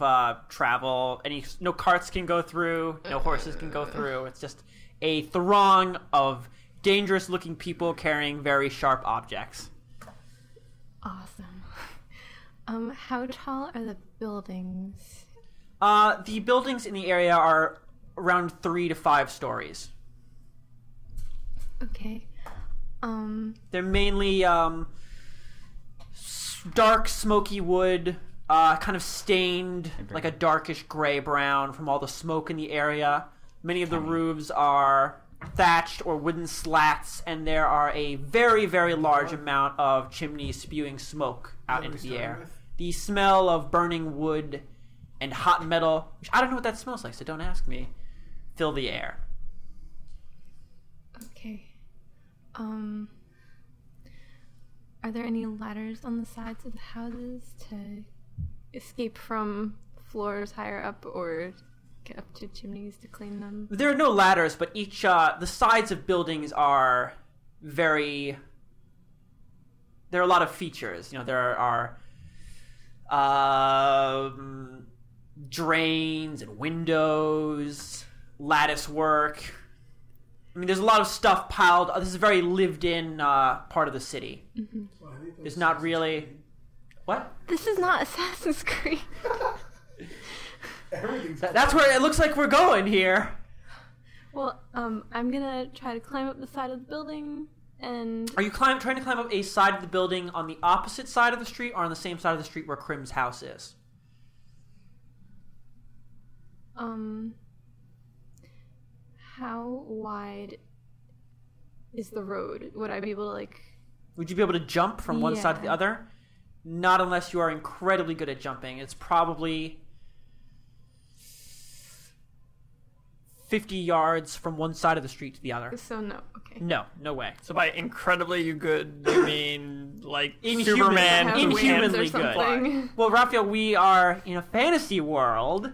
[SPEAKER 2] travel. No carts can go through, no horses can go through. It's just a throng of dangerous-looking people carrying very sharp objects.
[SPEAKER 5] Awesome. How tall are the buildings?
[SPEAKER 2] The buildings in the area are around 3 to 5 stories.
[SPEAKER 5] Okay.
[SPEAKER 2] They're mainly dark, smoky wood, kind of stained like a darkish gray-brown from all the smoke in the area. Many of the roofs are thatched or wooden slats, and there are a very, very large amount of chimneys spewing smoke out into the air. The smell of burning wood and hot metal, which I don't know what that smells like, so don't ask me, fill the air.
[SPEAKER 5] Okay. Are there any ladders on the sides of the houses to escape from floors higher up or get up to chimneys to clean them?
[SPEAKER 2] There are no ladders, but each the sides of buildings are very. There are a lot of features. You know, there are drains and windows, lattice work. I mean, there's a lot of stuff piled. This is a very lived-in part of the city.
[SPEAKER 5] Mm-hmm.
[SPEAKER 6] Well, I think
[SPEAKER 2] There's not really. What?
[SPEAKER 5] This is not Assassin's Creed.
[SPEAKER 6] everything's
[SPEAKER 2] That's where it looks like we're going here.
[SPEAKER 5] Well, I'm gonna try to climb up the side of the building and...
[SPEAKER 2] Are you trying to climb up a side of the building on the opposite side of the street, or on the same side of the street where Krim's house is?
[SPEAKER 5] How wide is the road? Would I be able to, like...
[SPEAKER 2] Would you be able to jump from one side to the
[SPEAKER 5] Yeah.
[SPEAKER 2] other? Not unless you are incredibly good at jumping. It's probably 50 yards from one side of the street to the other.
[SPEAKER 5] So, no. Okay.
[SPEAKER 2] No, no way.
[SPEAKER 3] So by incredibly you good, you mean like
[SPEAKER 2] Inhuman-
[SPEAKER 3] Superman
[SPEAKER 5] Have
[SPEAKER 3] who
[SPEAKER 5] wings
[SPEAKER 3] can't
[SPEAKER 2] inhumanly
[SPEAKER 5] or
[SPEAKER 2] good.
[SPEAKER 5] something.
[SPEAKER 2] Well, Raphael, we are in a fantasy world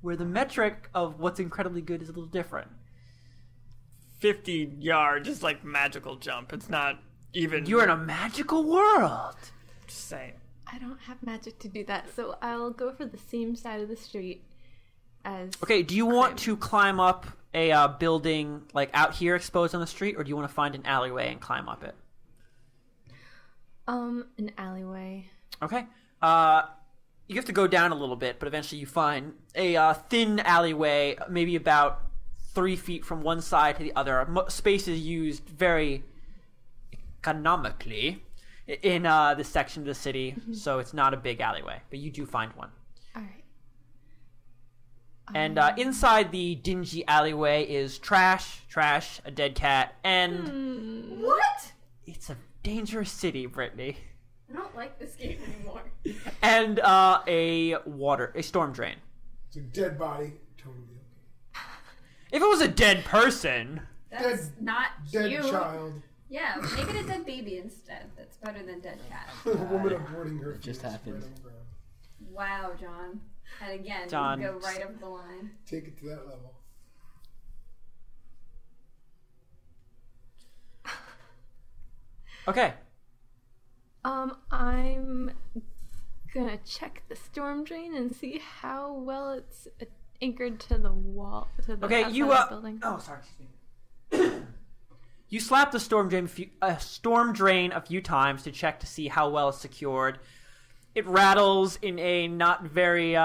[SPEAKER 2] where the metric of what's incredibly good is a little different.
[SPEAKER 3] 50 yards is like magical jump. It's not even.
[SPEAKER 2] You're in a magical world.
[SPEAKER 3] Just saying.
[SPEAKER 5] I don't have magic to do that, so I'll go for the same side of the street as...
[SPEAKER 2] Okay, do you want to climb up a building like out here exposed on the street, or do you want to find an alleyway and climb up it?
[SPEAKER 5] An alleyway.
[SPEAKER 2] Okay. You have to go down a little bit, but eventually you find a thin alleyway, maybe about 3 feet from one side to the other. Space is used very economically in this section of the city, so it's not a big alleyway, but you do find one.
[SPEAKER 5] All right.
[SPEAKER 2] And inside the dingy alleyway is trash, a dead cat, and
[SPEAKER 7] What?
[SPEAKER 2] it's a dangerous city, Brittany.
[SPEAKER 7] I don't like this game anymore.
[SPEAKER 2] And a storm drain.
[SPEAKER 6] It's a dead body. Totally okay.
[SPEAKER 2] If it was a dead person,
[SPEAKER 7] That's not
[SPEAKER 6] Dead
[SPEAKER 7] cute.
[SPEAKER 6] child.
[SPEAKER 7] Yeah, make it a dead baby instead. That's better than dead cat.
[SPEAKER 6] A woman aborting her.
[SPEAKER 4] just
[SPEAKER 6] fetus
[SPEAKER 4] happened.
[SPEAKER 6] right on the ground.
[SPEAKER 7] Wow, John. And again,
[SPEAKER 2] John.
[SPEAKER 7] you go right up the line.
[SPEAKER 6] Take it to that level.
[SPEAKER 2] okay.
[SPEAKER 5] I'm gonna check the storm drain and see how well it's anchored to the wall. To the
[SPEAKER 2] Okay,
[SPEAKER 5] outside
[SPEAKER 2] you
[SPEAKER 5] of the building.
[SPEAKER 2] Oh, sorry. Excuse me. You slap the storm drain a few times to check to see how well it's secured. It rattles in a not very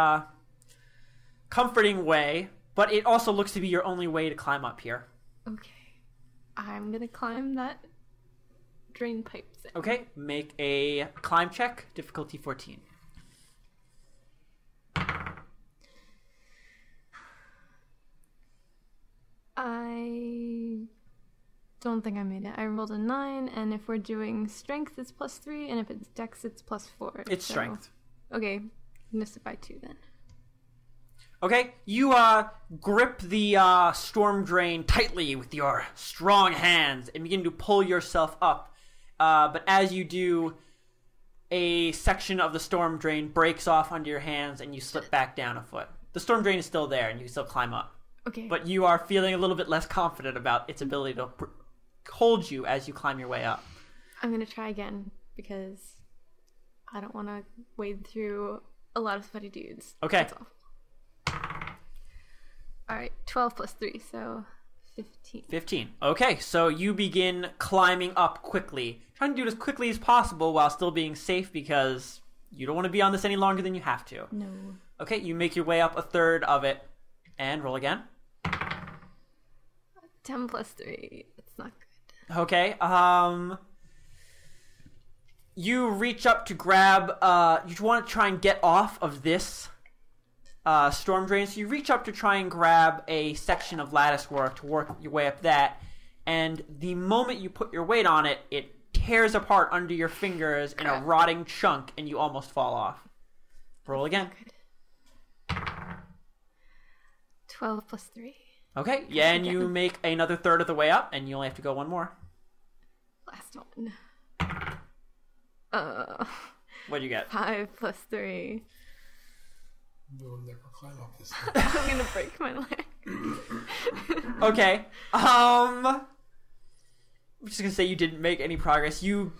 [SPEAKER 2] comforting way, but it also looks to be your only way to climb up here.
[SPEAKER 5] Okay, I'm gonna climb that drain pipe thing.
[SPEAKER 2] Okay, make a climb check, difficulty 14.
[SPEAKER 5] I don't think I made it. I rolled a 9, and if we're doing strength, it's +3, and if it's dex, it's +4.
[SPEAKER 2] It's
[SPEAKER 5] so-
[SPEAKER 2] strength.
[SPEAKER 5] Okay, missed it by 2 then.
[SPEAKER 2] Okay, you grip the storm drain tightly with your strong hands and begin to pull yourself up. But as you do, a section of the storm drain breaks off under your hands and you slip back down a foot. The storm drain is still there and you can still climb up.
[SPEAKER 5] Okay.
[SPEAKER 2] But you are feeling a little bit less confident about its ability to hold you as you climb your way up.
[SPEAKER 5] I'm gonna try again because I don't want to wade through a lot of sweaty dudes.
[SPEAKER 2] Okay.
[SPEAKER 5] That's awful. All right, 12 + 3, so 15.
[SPEAKER 2] 15. Okay, so you begin climbing up quickly. Trying to do it as quickly as possible while still being safe because you don't want to be on this any longer than you have to.
[SPEAKER 5] No.
[SPEAKER 2] Okay, you make your way up a third of it. And roll again.
[SPEAKER 5] 10 + 3. It's not good.
[SPEAKER 2] Okay, you reach up to grab, you want to try and get off of this storm drain. So you reach up to try and grab a section of lattice work to work your way up that. And the moment you put your weight on it, it tears apart under your fingers in a rotting chunk and you almost fall off. Roll again.
[SPEAKER 5] Good. 12 + 3.
[SPEAKER 2] Okay, yeah, and you make another third of the way up and you only have to go one more.
[SPEAKER 5] Last one.
[SPEAKER 2] What'd you get?
[SPEAKER 5] 5 + 3.
[SPEAKER 6] We'll never climb up this thing.
[SPEAKER 5] I'm gonna break my leg.
[SPEAKER 2] Okay. I'm just gonna say you didn't make any progress. You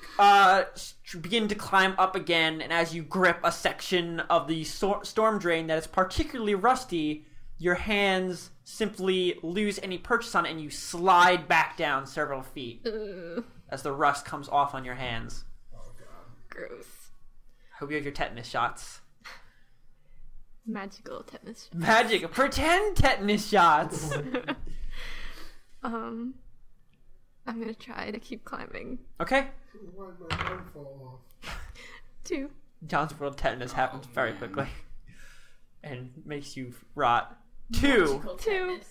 [SPEAKER 2] begin to climb up again, and as you grip a section of the storm drain that is particularly rusty, your hands simply lose any purchase on it, and you slide back down several feet as the rust comes off on your hands.
[SPEAKER 5] Gross.
[SPEAKER 2] Hope you have your tetanus shots.
[SPEAKER 5] Magical tetanus.
[SPEAKER 2] Magic, pretend tetanus shots.
[SPEAKER 5] I'm gonna try to keep climbing.
[SPEAKER 2] Okay.
[SPEAKER 6] Why'd my arm fall off?
[SPEAKER 5] 2.
[SPEAKER 2] John's world tetanus happens very quickly and makes you rot. 2.
[SPEAKER 5] 2.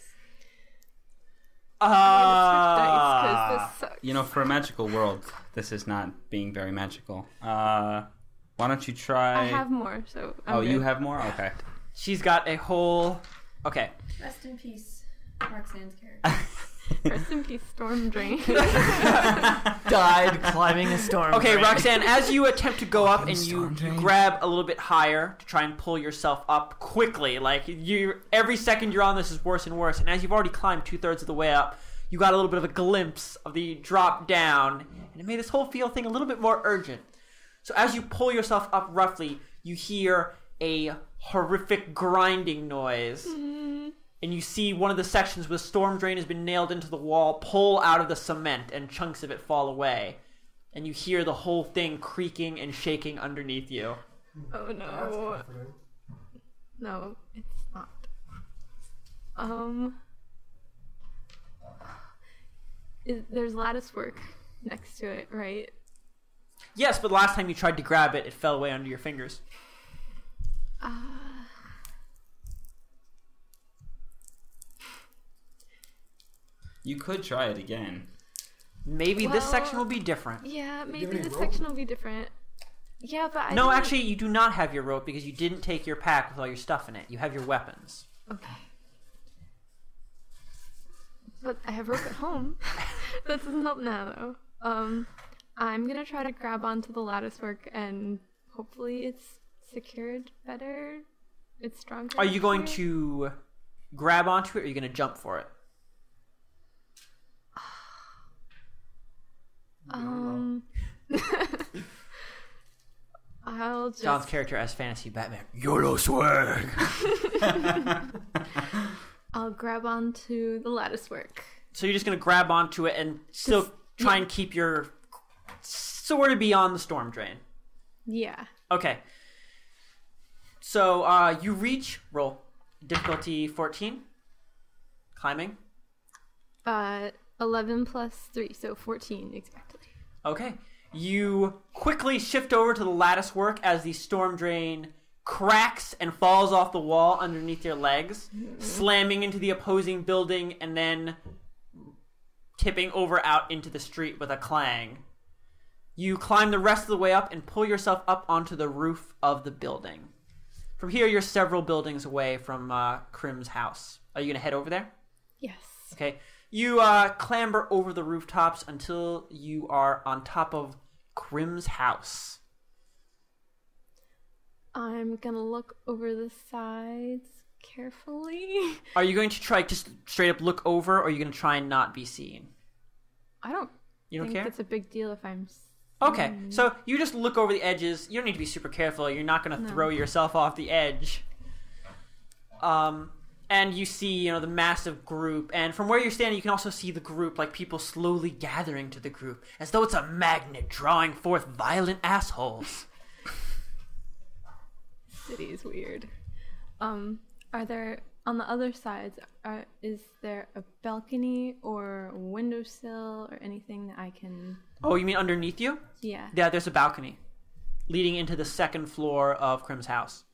[SPEAKER 4] Ah.
[SPEAKER 5] Dice, 'cause this sucks.
[SPEAKER 4] You know, for a magical world, this is not being very magical. Why don't you try?
[SPEAKER 5] I have more, so. I'm
[SPEAKER 4] you
[SPEAKER 5] good.
[SPEAKER 4] have more? Okay.
[SPEAKER 2] She's got a whole. Okay.
[SPEAKER 7] Rest in peace, Roxanne's character.
[SPEAKER 5] Rest in peace, storm drain.
[SPEAKER 3] Died climbing a storm.
[SPEAKER 2] Okay,
[SPEAKER 3] drain.
[SPEAKER 2] Roxanne, as you attempt to go up and you grab a little bit higher to try and pull yourself up quickly, like every second you're on this is worse and worse. And as you've already climbed 2/3 of the way up, you got a little bit of a glimpse of the drop down, and it made this whole thing a little bit more urgent. So as you pull yourself up roughly, you hear a horrific grinding noise. And you see one of the sections where the storm drain has been nailed into the wall pull out of the cement and chunks of it fall away. And you hear the whole thing creaking and shaking underneath you.
[SPEAKER 5] Oh
[SPEAKER 6] That's
[SPEAKER 5] no.
[SPEAKER 6] comforting.
[SPEAKER 5] No, it's not. There's lattice work next to it, right?
[SPEAKER 2] Yes, but last time you tried to grab it, it fell away under your fingers.
[SPEAKER 4] You could try it again.
[SPEAKER 2] Maybe this
[SPEAKER 5] Well,
[SPEAKER 2] section will be different.
[SPEAKER 5] Yeah,
[SPEAKER 6] you
[SPEAKER 5] maybe
[SPEAKER 6] have any
[SPEAKER 5] this
[SPEAKER 6] rope?
[SPEAKER 5] section will be different. Yeah, but I
[SPEAKER 2] No,
[SPEAKER 5] didn't-
[SPEAKER 2] actually, you do not have your rope because you didn't take your pack with all your stuff in it. You have your weapons.
[SPEAKER 5] Okay. But I have rope at home. That doesn't help now, though. I'm gonna try to grab onto the lattice work and hopefully it's secured better. It's stronger.
[SPEAKER 2] Are you going
[SPEAKER 5] here.
[SPEAKER 2] to grab onto it or are you going to jump for it?
[SPEAKER 5] I'll just.
[SPEAKER 2] John's character as Fantasy Batman. YOLO swag!
[SPEAKER 5] I'll grab onto the lattice work.
[SPEAKER 2] So you're just going to grab onto it and still try and keep your sort of beyond the storm drain.
[SPEAKER 5] Yeah.
[SPEAKER 2] Okay. So you reach, roll, difficulty 14, climbing.
[SPEAKER 5] 11 plus 3, so 14 exactly.
[SPEAKER 2] Okay. You quickly shift over to the lattice work as the storm drain cracks and falls off the wall underneath your legs, slamming into the opposing building and then tipping over out into the street with a clang. You climb the rest of the way up and pull yourself up onto the roof of the building. From here, you're several buildings away from Krim's house. Are you going to head over there?
[SPEAKER 5] Yes.
[SPEAKER 2] Okay. You clamber over the rooftops until you are on top of Krim's house.
[SPEAKER 5] I'm gonna look over the sides carefully.
[SPEAKER 2] Are you going to try just straight up look over, or are you going to try and not be seen?
[SPEAKER 5] I don't
[SPEAKER 2] You don't
[SPEAKER 5] think
[SPEAKER 2] care?
[SPEAKER 5] it's a big deal if I'm.
[SPEAKER 2] Okay, so you just look over the edges. You don't need to be super careful. You're not going to throw yourself off the edge. And you see, the massive group. And from where you're standing, you can also see the group, like people slowly gathering to the group, as though it's a magnet drawing forth violent assholes.
[SPEAKER 5] City is weird. Are there on the other sides? Is there a balcony or a windowsill or anything that I can?
[SPEAKER 2] Oh, you mean underneath you?
[SPEAKER 5] Yeah.
[SPEAKER 2] Yeah, there's a balcony leading into the second floor of Krim's house.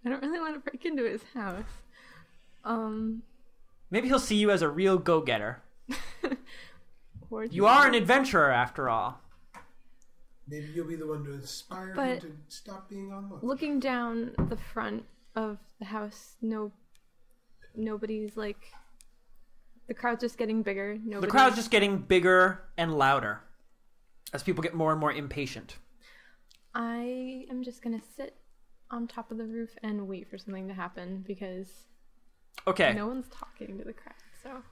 [SPEAKER 5] I don't really want to break into his house.
[SPEAKER 2] Maybe he'll see you as a real go-getter.
[SPEAKER 5] Or
[SPEAKER 2] You are an adventurer, after all.
[SPEAKER 6] Maybe you'll be the one to inspire
[SPEAKER 5] But-
[SPEAKER 6] him to stop being on look.
[SPEAKER 5] looking down the front of the house. Nobody's like. The crowd's just getting bigger.
[SPEAKER 2] The crowd's just getting bigger and louder as people get more and more impatient.
[SPEAKER 5] I am just gonna sit on top of the roof and wait for something to happen because
[SPEAKER 2] Okay.
[SPEAKER 5] no one's talking to the crowd. So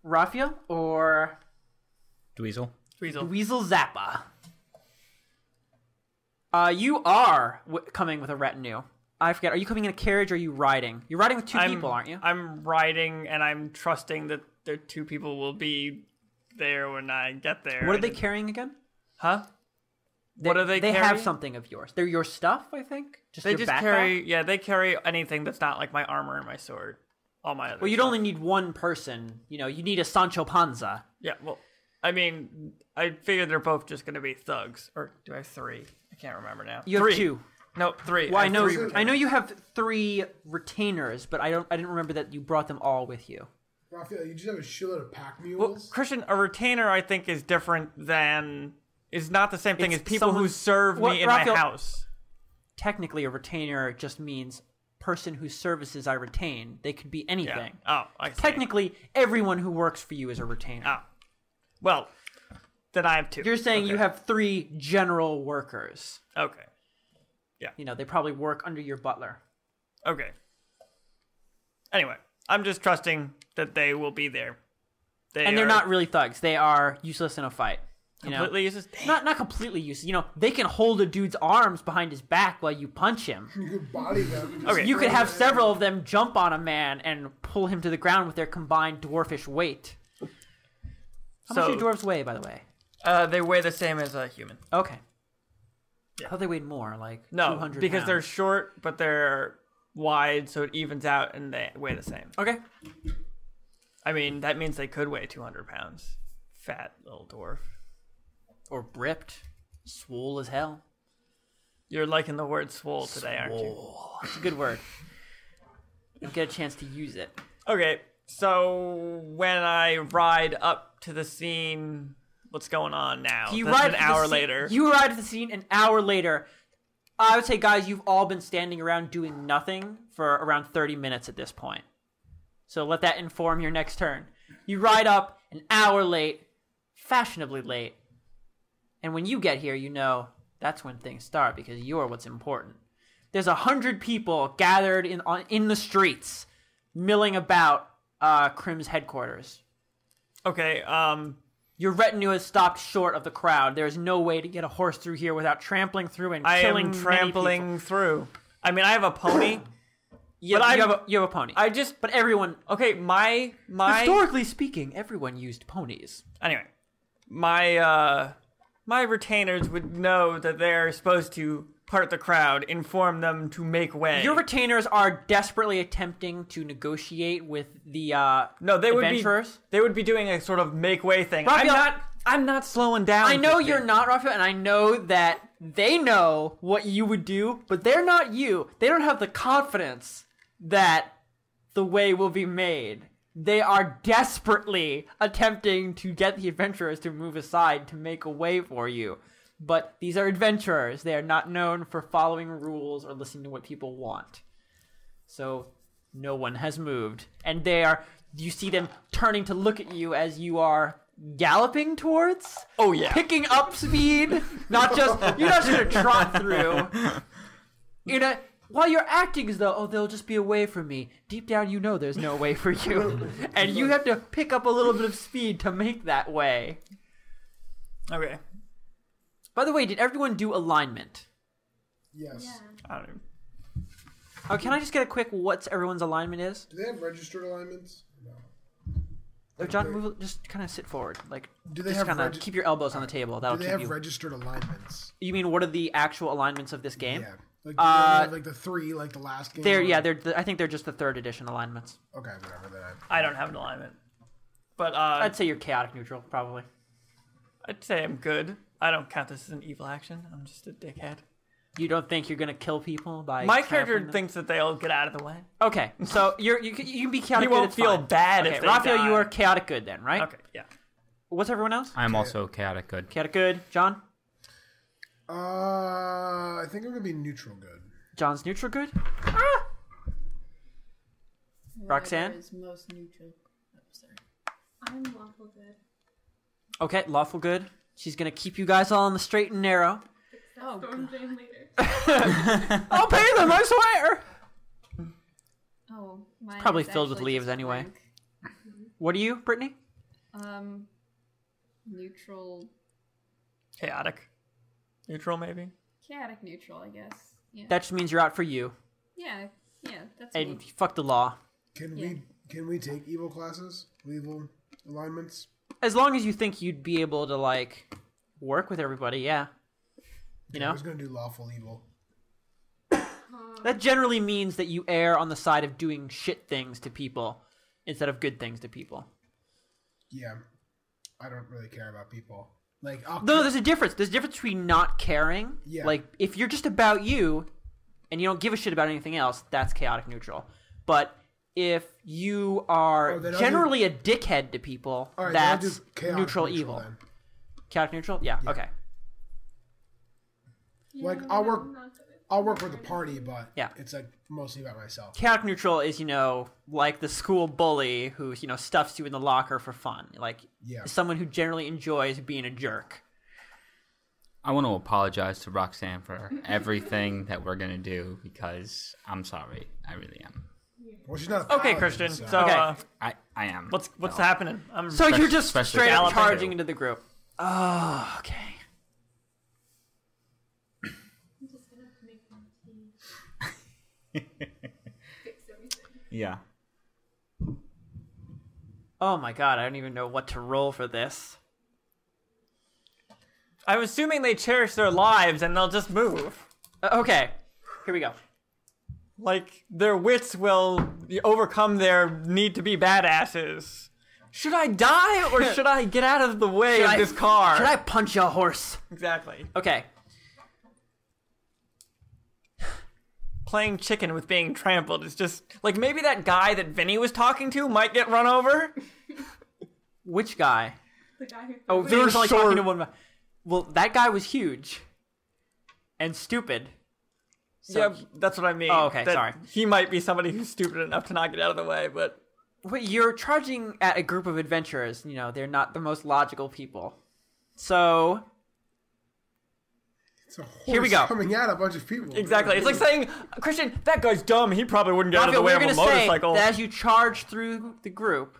[SPEAKER 2] Raphael or
[SPEAKER 4] Dweezil.
[SPEAKER 2] Weasel Zappa? You are coming with a retinue. I forget. Are you coming in a carriage or are you riding? You're riding with two people, aren't you?
[SPEAKER 3] I'm riding, and I'm trusting that the two people will be there when I get there.
[SPEAKER 2] What are they carrying again?
[SPEAKER 3] Huh? What are they
[SPEAKER 2] They
[SPEAKER 3] carrying?
[SPEAKER 2] have something of yours. They're your stuff, I think.
[SPEAKER 3] They
[SPEAKER 2] your
[SPEAKER 3] just
[SPEAKER 2] backpack?
[SPEAKER 3] carry. Yeah, they carry anything that's not like my armor and my sword. All my other.
[SPEAKER 2] Well, you'd
[SPEAKER 3] stuff.
[SPEAKER 2] only need one person. You need a Sancho Panza.
[SPEAKER 3] Yeah. Well, I mean, I figured they're both just going to be thugs. Or do I have 3? I can't remember now.
[SPEAKER 2] You have
[SPEAKER 3] three.
[SPEAKER 2] 2.
[SPEAKER 3] No, 3.
[SPEAKER 2] Well, I
[SPEAKER 3] have
[SPEAKER 2] know.
[SPEAKER 3] 3
[SPEAKER 2] I know you have 3 retainers, but I didn't remember that you brought them all with you.
[SPEAKER 6] Raphael, you just have a shitload of pack
[SPEAKER 3] Well,
[SPEAKER 6] mules.
[SPEAKER 3] Christian, a retainer I think is different than is not the same thing
[SPEAKER 2] It's
[SPEAKER 3] as people who
[SPEAKER 2] someone-
[SPEAKER 3] serve
[SPEAKER 2] What,
[SPEAKER 3] me in
[SPEAKER 2] Raphael-
[SPEAKER 3] my house.
[SPEAKER 2] Technically, a retainer just means person whose services I retain. They could be
[SPEAKER 3] Yeah.
[SPEAKER 2] anything.
[SPEAKER 3] Oh, I see.
[SPEAKER 2] Technically, everyone who works for you is a retainer.
[SPEAKER 3] Oh. Well, then I have 2.
[SPEAKER 2] You're saying
[SPEAKER 3] Okay.
[SPEAKER 2] you have 3 general workers.
[SPEAKER 3] Okay.
[SPEAKER 2] They probably work under your butler.
[SPEAKER 3] Okay. Anyway, I'm just trusting that they will be there.
[SPEAKER 2] And they're not really thugs. They are useless in a fight.
[SPEAKER 3] completely useless. Damn.
[SPEAKER 2] Not completely useless. They can hold a dude's arms behind his back while you punch him.
[SPEAKER 6] You could body them.
[SPEAKER 3] Okay.
[SPEAKER 2] You could have several of them jump on a man and pull him to the ground with their combined dwarfish weight. How much do dwarves weigh, by the way?
[SPEAKER 3] They weigh the same as a human.
[SPEAKER 2] Okay.
[SPEAKER 3] Yeah.
[SPEAKER 2] I thought they weighed more, like
[SPEAKER 3] No,
[SPEAKER 2] 200
[SPEAKER 3] because
[SPEAKER 2] pounds.
[SPEAKER 3] they're short, but they're wide, so it evens out, and they weigh the same.
[SPEAKER 2] Okay.
[SPEAKER 3] I mean, that means they could weigh 200 pounds. Fat little dwarf.
[SPEAKER 2] Or ripped. Swole as hell.
[SPEAKER 3] You're liking the word swole today, aren't you?
[SPEAKER 2] Swole. It's a good word. You don't get a chance to use it.
[SPEAKER 3] Okay, so when I ride up to the scene, what's going on now?
[SPEAKER 2] You
[SPEAKER 3] That's
[SPEAKER 2] arrive
[SPEAKER 3] an
[SPEAKER 2] at the
[SPEAKER 3] hour
[SPEAKER 2] scene-
[SPEAKER 3] later.
[SPEAKER 2] You arrive at the scene an hour later. I would say, guys, you've all been standing around doing nothing for around 30 minutes at this point. So let that inform your next turn. You ride up an hour late, fashionably late. And when you get here, you know that's when things start because you're what's important. There's 100 people gathered in the streets, milling about Crim's headquarters.
[SPEAKER 3] Okay,
[SPEAKER 2] Your retinue has stopped short of the crowd. There is no way to get a horse through here without trampling through and
[SPEAKER 3] I
[SPEAKER 2] killing
[SPEAKER 3] am
[SPEAKER 2] many
[SPEAKER 3] trampling
[SPEAKER 2] people.
[SPEAKER 3] through. I mean, I have a pony.
[SPEAKER 2] Yeah,
[SPEAKER 3] but
[SPEAKER 2] you have a pony.
[SPEAKER 3] But everyone. Okay, my
[SPEAKER 2] Historically speaking, everyone used ponies.
[SPEAKER 3] Anyway, my retainers would know that they're supposed to part the crowd, inform them to make way.
[SPEAKER 2] Your retainers are desperately attempting to negotiate with the
[SPEAKER 3] no, they
[SPEAKER 2] adventurers.
[SPEAKER 3] They would be doing a sort of make way thing.
[SPEAKER 2] Raphael,
[SPEAKER 3] I'm not slowing down.
[SPEAKER 2] I know
[SPEAKER 3] Christian.
[SPEAKER 2] you're not, Raphael, and I know that they know what you would do, but they're not you. They don't have the confidence that the way will be made. They are desperately attempting to get the adventurers to move aside to make a way for you. But these are adventurers. They are not known for following rules or listening to what people want. So no one has moved. And you see them turning to look at you as you are galloping towards.
[SPEAKER 3] Oh, yeah.
[SPEAKER 2] Picking up speed. You're not just going to trot through. While you're acting as though, they'll just be away from me. Deep down, you know there's no way for you. And you have to pick up a little bit of speed to make that way.
[SPEAKER 3] Okay.
[SPEAKER 2] By the way, did everyone do alignment?
[SPEAKER 6] Yes.
[SPEAKER 7] Yeah.
[SPEAKER 3] I don't know.
[SPEAKER 2] Oh, can I just get a quick what's everyone's alignment is?
[SPEAKER 6] Do they have registered alignments? No.
[SPEAKER 2] Oh, John, just kind of sit forward.
[SPEAKER 6] Do they
[SPEAKER 2] just
[SPEAKER 6] have
[SPEAKER 2] kind of keep your elbows on the table. That'll
[SPEAKER 6] Do they
[SPEAKER 2] keep
[SPEAKER 6] have
[SPEAKER 2] you.
[SPEAKER 6] registered alignments?
[SPEAKER 2] You mean what are the actual alignments of this game?
[SPEAKER 6] Yeah. Like, do they have, like the 3, like the last game?
[SPEAKER 2] I think they're just the 3rd edition alignments.
[SPEAKER 6] Okay, whatever. Then
[SPEAKER 3] I don't have an alignment. But
[SPEAKER 2] I'd say you're chaotic neutral, probably.
[SPEAKER 3] I'd say I'm good. I don't count this as an evil action. I'm just a dickhead.
[SPEAKER 2] You don't think you're gonna kill people by
[SPEAKER 3] My
[SPEAKER 2] trampling
[SPEAKER 3] character
[SPEAKER 2] them?
[SPEAKER 3] thinks that they'll get out of the way.
[SPEAKER 2] Okay, so you can be chaotic
[SPEAKER 3] He
[SPEAKER 2] good.
[SPEAKER 3] won't
[SPEAKER 2] it's
[SPEAKER 3] feel
[SPEAKER 2] fine.
[SPEAKER 3] bad
[SPEAKER 2] Okay,
[SPEAKER 3] if they
[SPEAKER 2] Raphael,
[SPEAKER 3] die.
[SPEAKER 2] you are chaotic good then, right?
[SPEAKER 3] Okay, yeah.
[SPEAKER 2] What's everyone else?
[SPEAKER 4] I'm also chaotic good.
[SPEAKER 2] Chaotic good. John?
[SPEAKER 6] I think I'm gonna be neutral good.
[SPEAKER 2] John's neutral good? Roxanne?
[SPEAKER 7] Whatever is most neutral. Oh, sorry.
[SPEAKER 5] I'm lawful good.
[SPEAKER 2] Okay, lawful good. She's gonna keep you guys all on the straight and narrow.
[SPEAKER 7] Oh,
[SPEAKER 5] Storm
[SPEAKER 7] God.
[SPEAKER 5] Drain later.
[SPEAKER 2] I'll pay them, I swear!
[SPEAKER 7] Oh, mine
[SPEAKER 2] probably
[SPEAKER 7] is
[SPEAKER 2] filled with
[SPEAKER 7] actually
[SPEAKER 2] leaves
[SPEAKER 7] just
[SPEAKER 2] anyway.
[SPEAKER 7] blank.
[SPEAKER 2] What are you, Brittany?
[SPEAKER 7] Neutral,
[SPEAKER 3] Chaotic. Neutral, maybe?
[SPEAKER 7] chaotic neutral, I guess. Yeah.
[SPEAKER 2] That just means you're out for you.
[SPEAKER 7] Yeah, that's
[SPEAKER 2] And
[SPEAKER 7] me.
[SPEAKER 2] fuck the law.
[SPEAKER 6] Can
[SPEAKER 7] Yeah.
[SPEAKER 6] we take evil classes? Evil alignments?
[SPEAKER 2] As long as you think you'd be able to, work with everybody, yeah. You
[SPEAKER 6] I
[SPEAKER 2] know?
[SPEAKER 6] was gonna do lawful evil.
[SPEAKER 2] That generally means that you err on the side of doing shit things to people instead of good things to people.
[SPEAKER 6] Yeah, I don't really care about people.
[SPEAKER 2] No, there's a difference. There's a difference between not caring.
[SPEAKER 6] Yeah.
[SPEAKER 2] Like, if you're just about you and you don't give a shit about anything else, that's chaotic neutral. But if you are
[SPEAKER 6] then I'll
[SPEAKER 2] generally a dickhead to people,
[SPEAKER 6] All right, then I'll
[SPEAKER 2] that's
[SPEAKER 6] do chaotic
[SPEAKER 2] neutral evil.
[SPEAKER 6] then.
[SPEAKER 2] Chaotic neutral? Yeah,
[SPEAKER 6] Yeah.
[SPEAKER 2] okay.
[SPEAKER 6] Like
[SPEAKER 5] Yeah,
[SPEAKER 6] I'll
[SPEAKER 5] I'm
[SPEAKER 6] work
[SPEAKER 5] not good at
[SPEAKER 6] I'll work with the party, but
[SPEAKER 2] Yeah.
[SPEAKER 6] it's like mostly about myself.
[SPEAKER 2] Chaotic neutral is, like the school bully who, stuffs you in the locker for fun. Like,
[SPEAKER 6] Yeah.
[SPEAKER 2] someone who generally enjoys being a jerk.
[SPEAKER 4] I want to apologize to Roxanne for everything that we're gonna do because I'm sorry. I really am.
[SPEAKER 6] Well, she's not. A
[SPEAKER 3] Okay,
[SPEAKER 6] paladin,
[SPEAKER 3] Christian.
[SPEAKER 6] so-
[SPEAKER 3] So,
[SPEAKER 2] Okay.
[SPEAKER 4] I am.
[SPEAKER 3] what's
[SPEAKER 4] No.
[SPEAKER 3] happening?
[SPEAKER 2] So you're just
[SPEAKER 4] especially
[SPEAKER 2] straight up
[SPEAKER 3] galloping.
[SPEAKER 2] charging into the group. Oh, okay.
[SPEAKER 5] I'm just gonna make my tea. Fix everything.
[SPEAKER 4] Yeah.
[SPEAKER 2] Oh my god, I don't even know what to roll for this.
[SPEAKER 3] I'm assuming they cherish their lives and they'll just move.
[SPEAKER 2] Okay, here we go.
[SPEAKER 3] Like, their wits will overcome their need to be badasses. Should I die or should I get out of the way of this car?
[SPEAKER 2] Should I punch a horse?
[SPEAKER 3] Exactly.
[SPEAKER 2] Okay.
[SPEAKER 3] playing chicken with being trampled. It's just like maybe that guy that Vinny was talking to might get run over.
[SPEAKER 2] Which guy?
[SPEAKER 5] The guy who.
[SPEAKER 2] Oh, Vinny was only talking to one. Well, that guy was huge and stupid. So
[SPEAKER 3] Yeah, that's what I mean.
[SPEAKER 2] Oh, okay,
[SPEAKER 3] That
[SPEAKER 2] sorry.
[SPEAKER 3] He might be somebody who's stupid enough to not get out of the way, but
[SPEAKER 2] Wait, you're charging at a group of adventurers. You know, they're not the most logical people. So
[SPEAKER 6] It's a horse
[SPEAKER 2] Here we go.
[SPEAKER 6] coming at a bunch of people.
[SPEAKER 3] exactly. It's like saying, Christian, that guy's dumb. He probably wouldn't get out of the
[SPEAKER 2] Raphael,
[SPEAKER 3] way
[SPEAKER 2] we're
[SPEAKER 3] of a
[SPEAKER 2] going to say
[SPEAKER 3] motorcycle.
[SPEAKER 2] that as you charge through the group,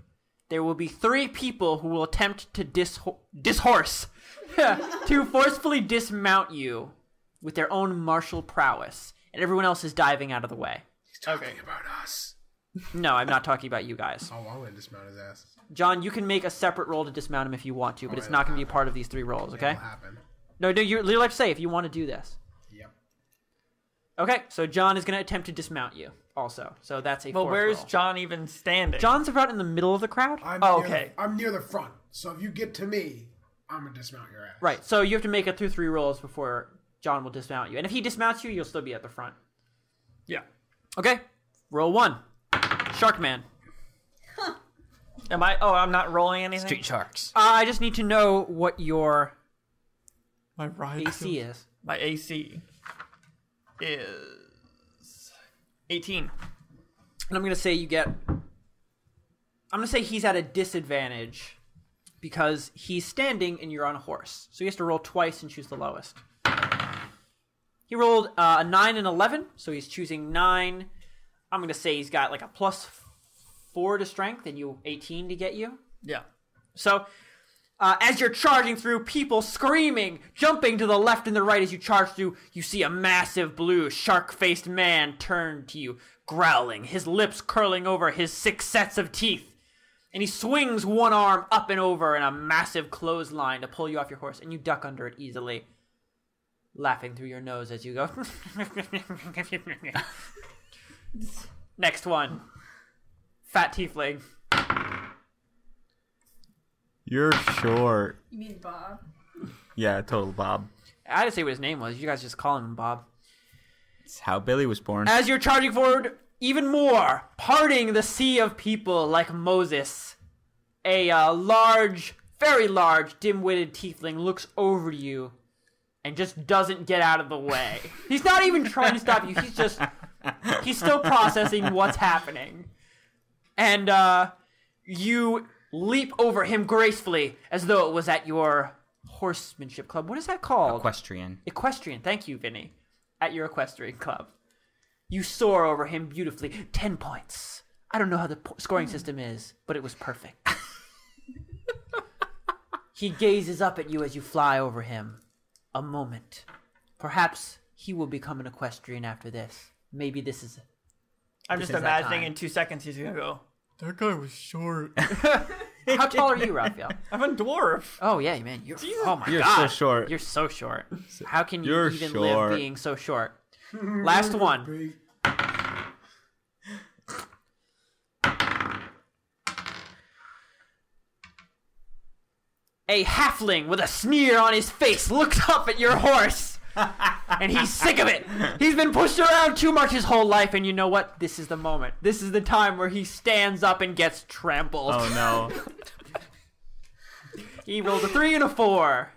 [SPEAKER 2] there will be 3 people who will attempt to dishorse, to forcefully dismount you with their own martial prowess, and everyone else is diving out of the way.
[SPEAKER 6] He's talking about us.
[SPEAKER 2] No, I'm not talking about you guys.
[SPEAKER 6] Oh, I'm gonna dismount his ass.
[SPEAKER 2] John, you can make a separate roll to dismount him if you want to, but it's
[SPEAKER 6] Alright,
[SPEAKER 2] not going to be a
[SPEAKER 6] that'll
[SPEAKER 2] part of these 3 rolls, okay?
[SPEAKER 6] That'll happen.
[SPEAKER 2] No, you're allowed to say if you want to do this.
[SPEAKER 6] Yep.
[SPEAKER 2] Okay, so John is going to attempt to dismount you also. So that's a
[SPEAKER 3] Well,
[SPEAKER 2] 4th
[SPEAKER 3] where's
[SPEAKER 2] roll.
[SPEAKER 3] John even standing?
[SPEAKER 2] John's about in the middle of the crowd.
[SPEAKER 6] I'm
[SPEAKER 3] Oh,
[SPEAKER 6] near
[SPEAKER 3] okay.
[SPEAKER 6] I'm near the front, so if you get to me, I'm gonna dismount your ass.
[SPEAKER 2] Right, so you have to make it through 3 rolls before John will dismount you. And if he dismounts you, you'll still be at the front.
[SPEAKER 3] Yeah.
[SPEAKER 2] Okay, roll 1. Sharkman.
[SPEAKER 3] Am I? Oh, I'm not rolling anything.
[SPEAKER 4] Street sharks.
[SPEAKER 2] I just need to know what your
[SPEAKER 3] My ride
[SPEAKER 2] AC is.
[SPEAKER 3] My AC is 18.
[SPEAKER 2] And I'm going to say he's at a disadvantage because he's standing and you're on a horse. So he has to roll twice and choose the lowest. He rolled a 9 and 11, so he's choosing 9. I'm going to say he's got like a +4 to strength and you 18 to get you.
[SPEAKER 3] Yeah.
[SPEAKER 2] So, as you're charging through, people screaming, jumping to the left and the right as you charge through, you see a massive blue, shark-faced man turn to you, growling, his lips curling over his 6 sets of teeth. And he swings one arm up and over in a massive clothesline to pull you off your horse, and you duck under it easily, laughing through your nose as you go. Next one. Fat tiefling.
[SPEAKER 4] You're short.
[SPEAKER 7] You mean Bob?
[SPEAKER 4] Yeah, total Bob.
[SPEAKER 2] I didn't say what his name was. You guys just call him Bob.
[SPEAKER 4] It's how Billy was born.
[SPEAKER 2] As you're charging forward even more, parting the sea of people like Moses, a large, very large, dim-witted tiefling looks over you and just doesn't get out of the way. He's not even trying to stop you. He's still processing what's happening. And you leap over him gracefully as though it was at your horsemanship club. What is that called?
[SPEAKER 4] Equestrian.
[SPEAKER 2] Equestrian. Thank you, Vinny. At your equestrian club. You soar over him beautifully. 10 points. I don't know how the scoring system is, but it was perfect. He gazes up at you as you fly over him. A moment. Perhaps he will become an equestrian after this. Maybe this is...
[SPEAKER 3] I'm
[SPEAKER 2] This
[SPEAKER 3] just
[SPEAKER 2] is that
[SPEAKER 3] imagining
[SPEAKER 2] time.
[SPEAKER 3] in 2 seconds he's gonna go, that guy was short.
[SPEAKER 2] How tall are you, Raphael?
[SPEAKER 3] I'm a dwarf.
[SPEAKER 2] Oh, yeah, man. Oh, my
[SPEAKER 4] You're
[SPEAKER 2] God.
[SPEAKER 4] so short.
[SPEAKER 2] You're so short. How can you
[SPEAKER 4] You're
[SPEAKER 2] even
[SPEAKER 4] short.
[SPEAKER 2] live being so short? Last one.
[SPEAKER 6] Big.
[SPEAKER 2] A halfling with a sneer on his face looks up at your horse. And he's sick of it. He's been pushed around too much his whole life, and you know what? This is the moment. This is the time where he stands up and gets trampled.
[SPEAKER 4] Oh no.
[SPEAKER 2] He rolls a 3 and a 4.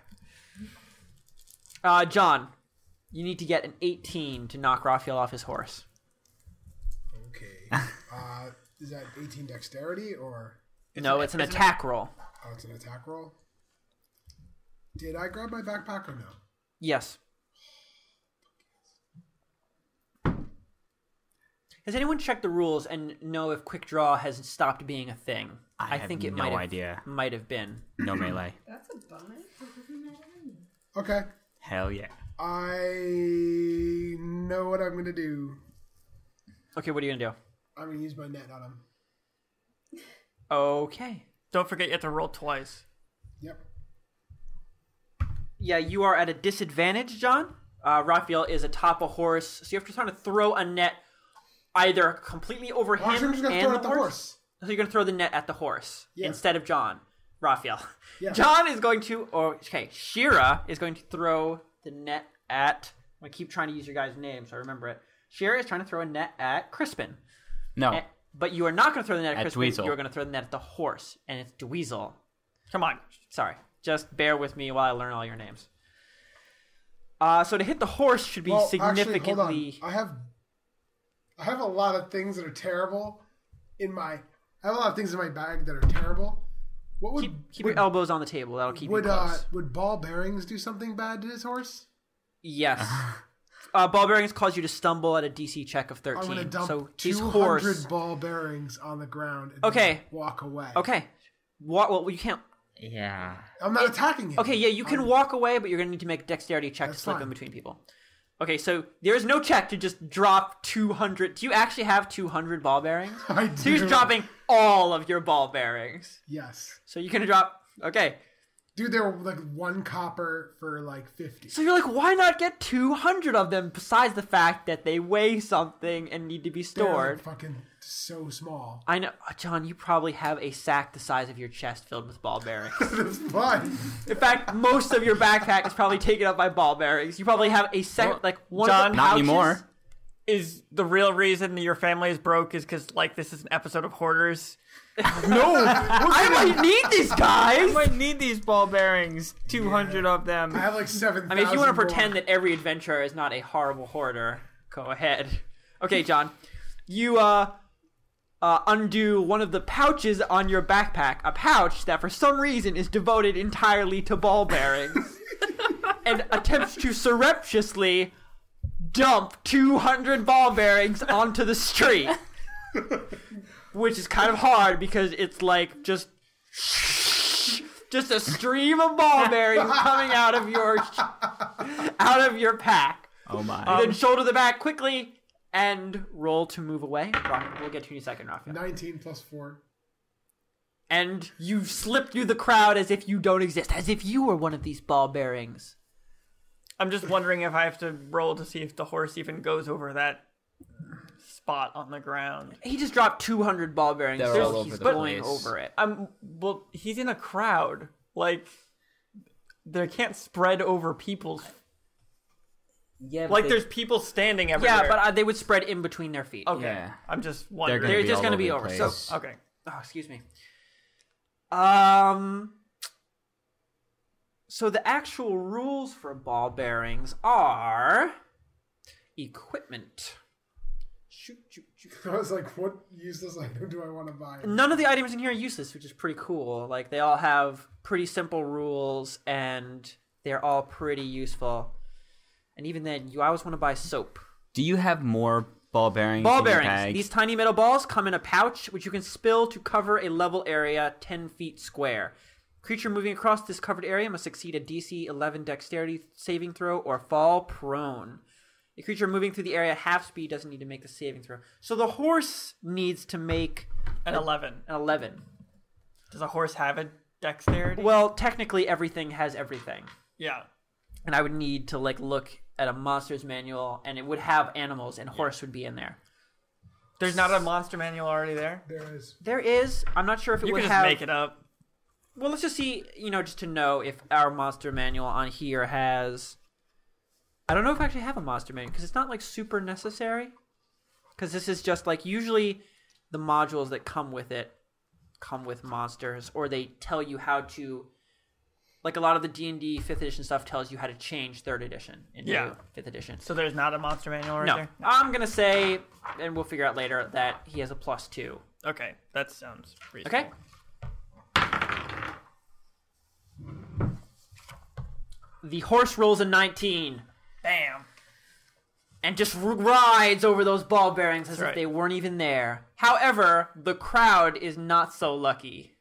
[SPEAKER 2] John, you need to get an 18 to knock Raphael off his horse.
[SPEAKER 6] Okay. Is that 18 dexterity or?
[SPEAKER 2] No, it's an attack roll.
[SPEAKER 6] Oh, it's an attack roll. Did I grab my backpack or no?
[SPEAKER 2] Yes. Has anyone checked the rules and know if quick draw has stopped being a thing?
[SPEAKER 4] I have
[SPEAKER 2] think it
[SPEAKER 4] no
[SPEAKER 2] might have,
[SPEAKER 4] idea.
[SPEAKER 2] might have been.
[SPEAKER 4] No melee.
[SPEAKER 7] That's a bonus. That doesn't matter to me.
[SPEAKER 6] Okay.
[SPEAKER 4] Hell yeah.
[SPEAKER 6] I know what I'm gonna do.
[SPEAKER 2] Okay, what are you gonna do?
[SPEAKER 6] I'm gonna use my net on him.
[SPEAKER 2] Okay.
[SPEAKER 3] Don't forget you have to roll twice.
[SPEAKER 6] Yep.
[SPEAKER 2] Yeah, you are at a disadvantage, John. Raphael is atop a horse, so you have to try to throw a net either completely over
[SPEAKER 6] Well,
[SPEAKER 2] him
[SPEAKER 6] I'm just gonna
[SPEAKER 2] and
[SPEAKER 6] throw it
[SPEAKER 2] the
[SPEAKER 6] at the
[SPEAKER 2] horse.
[SPEAKER 6] horse.
[SPEAKER 2] So you're gonna throw the net at the horse instead of John. Raphael.
[SPEAKER 6] Yeah.
[SPEAKER 2] John is going to, Shira is going to throw the net at. I'm gonna keep trying to use your guys' names so I remember it. Shira is trying to throw a net at Crispin.
[SPEAKER 4] No.
[SPEAKER 2] But you are not going to throw the net at Crispin.
[SPEAKER 4] Dweezil.
[SPEAKER 2] You're going to throw the net at the horse, and it's Dweezil.
[SPEAKER 3] Come on.
[SPEAKER 2] Sorry. Just bear with me while I learn all your names. So to hit the horse should be significantly...
[SPEAKER 6] Actually, hold on. I have a lot of things that are terrible I have a lot of things in my bag that are terrible. What would
[SPEAKER 2] keep your elbows on the table. That'll keep you close.
[SPEAKER 6] Would ball bearings do something bad to his horse?
[SPEAKER 2] Yes. Ball bearings cause you to stumble at a DC check of 13.
[SPEAKER 6] I'm going to dump
[SPEAKER 2] so
[SPEAKER 6] 200 ball bearings on the ground and then walk away.
[SPEAKER 2] Okay. Well, you can't...
[SPEAKER 4] Yeah.
[SPEAKER 6] I'm not attacking him.
[SPEAKER 2] Okay, yeah, you can walk away, but you're going to need to make a dexterity check to slip in between people. Okay, so there's no check to just drop 200. Do you actually have 200 ball bearings?
[SPEAKER 6] I do.
[SPEAKER 2] So you're just dropping all of your ball bearings.
[SPEAKER 6] Yes.
[SPEAKER 2] So you're going to drop... Okay.
[SPEAKER 6] Dude, they were like 1 copper for like 50.
[SPEAKER 2] So you're like, why not get 200 of them besides the fact that they weigh something and need to be
[SPEAKER 6] They're
[SPEAKER 2] stored?
[SPEAKER 6] like fucking so small.
[SPEAKER 2] I know. John, you probably have a sack the size of your chest filled with ball bearings.
[SPEAKER 6] That's fine.
[SPEAKER 2] In fact, most of your backpack is probably taken up by ball bearings. You probably have a sack, like one
[SPEAKER 3] John,
[SPEAKER 2] of the
[SPEAKER 4] Not
[SPEAKER 2] pouches.
[SPEAKER 4] anymore.
[SPEAKER 3] Is the real reason your family is broke is because, like, this is an episode of Hoarders?
[SPEAKER 2] No! I might need these
[SPEAKER 3] I
[SPEAKER 2] guys!
[SPEAKER 3] might need these ball bearings. 200 of them.
[SPEAKER 6] I have like 7,000
[SPEAKER 2] I mean, if you want to
[SPEAKER 6] more.
[SPEAKER 2] pretend that every adventurer is not a horrible hoarder, go ahead. Okay, John. You, undo one of the pouches on your backpack, a pouch that for some reason is devoted entirely to ball bearings, and attempts to surreptitiously dump 200 ball bearings onto the street. Which is kind of hard because it's like just a stream of ball bearings coming out of your pack.
[SPEAKER 4] Oh my.
[SPEAKER 2] Then shoulder the back quickly and roll to move away. We'll get to you in a second, Raphael.
[SPEAKER 6] 19 plus 4.
[SPEAKER 2] And you slip through the crowd as if you don't exist, as if you were one of these ball bearings.
[SPEAKER 3] I'm just wondering if I have to roll to see if the horse even goes over that spot on the ground.
[SPEAKER 2] He just dropped 200 ball bearings.
[SPEAKER 4] They're
[SPEAKER 2] so
[SPEAKER 4] all over
[SPEAKER 2] he's
[SPEAKER 4] the
[SPEAKER 2] going
[SPEAKER 4] place.
[SPEAKER 2] over it.
[SPEAKER 3] Well, he's in a crowd. Like, they can't spread over people's...
[SPEAKER 4] Yeah,
[SPEAKER 3] Like, there's people standing everywhere.
[SPEAKER 2] Yeah, but they would spread in between their feet.
[SPEAKER 3] Okay.
[SPEAKER 4] Yeah.
[SPEAKER 3] I'm just
[SPEAKER 4] They're
[SPEAKER 3] wondering.
[SPEAKER 4] gonna
[SPEAKER 2] They're
[SPEAKER 4] be
[SPEAKER 2] just
[SPEAKER 4] all
[SPEAKER 2] going to be
[SPEAKER 4] the
[SPEAKER 2] over.
[SPEAKER 4] place.
[SPEAKER 2] So,
[SPEAKER 3] Okay.
[SPEAKER 2] oh, excuse me. So the actual rules for ball bearings are equipment. Shoot.
[SPEAKER 6] I was like, what useless item do I want to buy?
[SPEAKER 2] None of the items in here are useless, which is pretty cool. Like, they all have pretty simple rules, and they're all pretty useful. And even then, you always want to buy soap.
[SPEAKER 4] Do you have more ball bearings?
[SPEAKER 2] Ball
[SPEAKER 4] in your
[SPEAKER 2] bearings.
[SPEAKER 4] bag?
[SPEAKER 2] These tiny metal balls come in a pouch, which you can spill to cover a level area 10 feet square. Creature moving across this covered area must succeed a DC 11 dexterity saving throw or fall prone. A creature moving through the area at half speed doesn't need to make the saving throw. So the horse needs to make
[SPEAKER 3] An 11.
[SPEAKER 2] an 11.
[SPEAKER 3] Does a horse have a dexterity?
[SPEAKER 2] Well, technically everything has everything.
[SPEAKER 3] Yeah.
[SPEAKER 2] And I would need to look at a monster's manual, and it would have animals, and horse would be in there.
[SPEAKER 3] There's not a monster manual already there?
[SPEAKER 6] There is.
[SPEAKER 2] There is. I'm not sure if it
[SPEAKER 3] You
[SPEAKER 2] would
[SPEAKER 3] can just
[SPEAKER 2] have.
[SPEAKER 3] make it up.
[SPEAKER 2] Well, let's just see, just to know if our monster manual on here has... I don't know if I actually have a monster manual, because it's not, super necessary. Because this is just, usually the modules that come with it come with monsters, or they tell you how to... a lot of the D&D 5th edition stuff tells you how to change 3rd edition into 5th edition.
[SPEAKER 3] So there's not a monster manual right
[SPEAKER 2] No.
[SPEAKER 3] there?
[SPEAKER 2] I'm going to say, and we'll figure out later, that he has a +2.
[SPEAKER 3] Okay, that sounds reasonable.
[SPEAKER 2] Okay? The horse rolls a 19
[SPEAKER 3] Bam.
[SPEAKER 2] and just rides over those ball bearings as
[SPEAKER 3] That's
[SPEAKER 2] if
[SPEAKER 3] right.
[SPEAKER 2] they weren't even there. However, the crowd is not so lucky.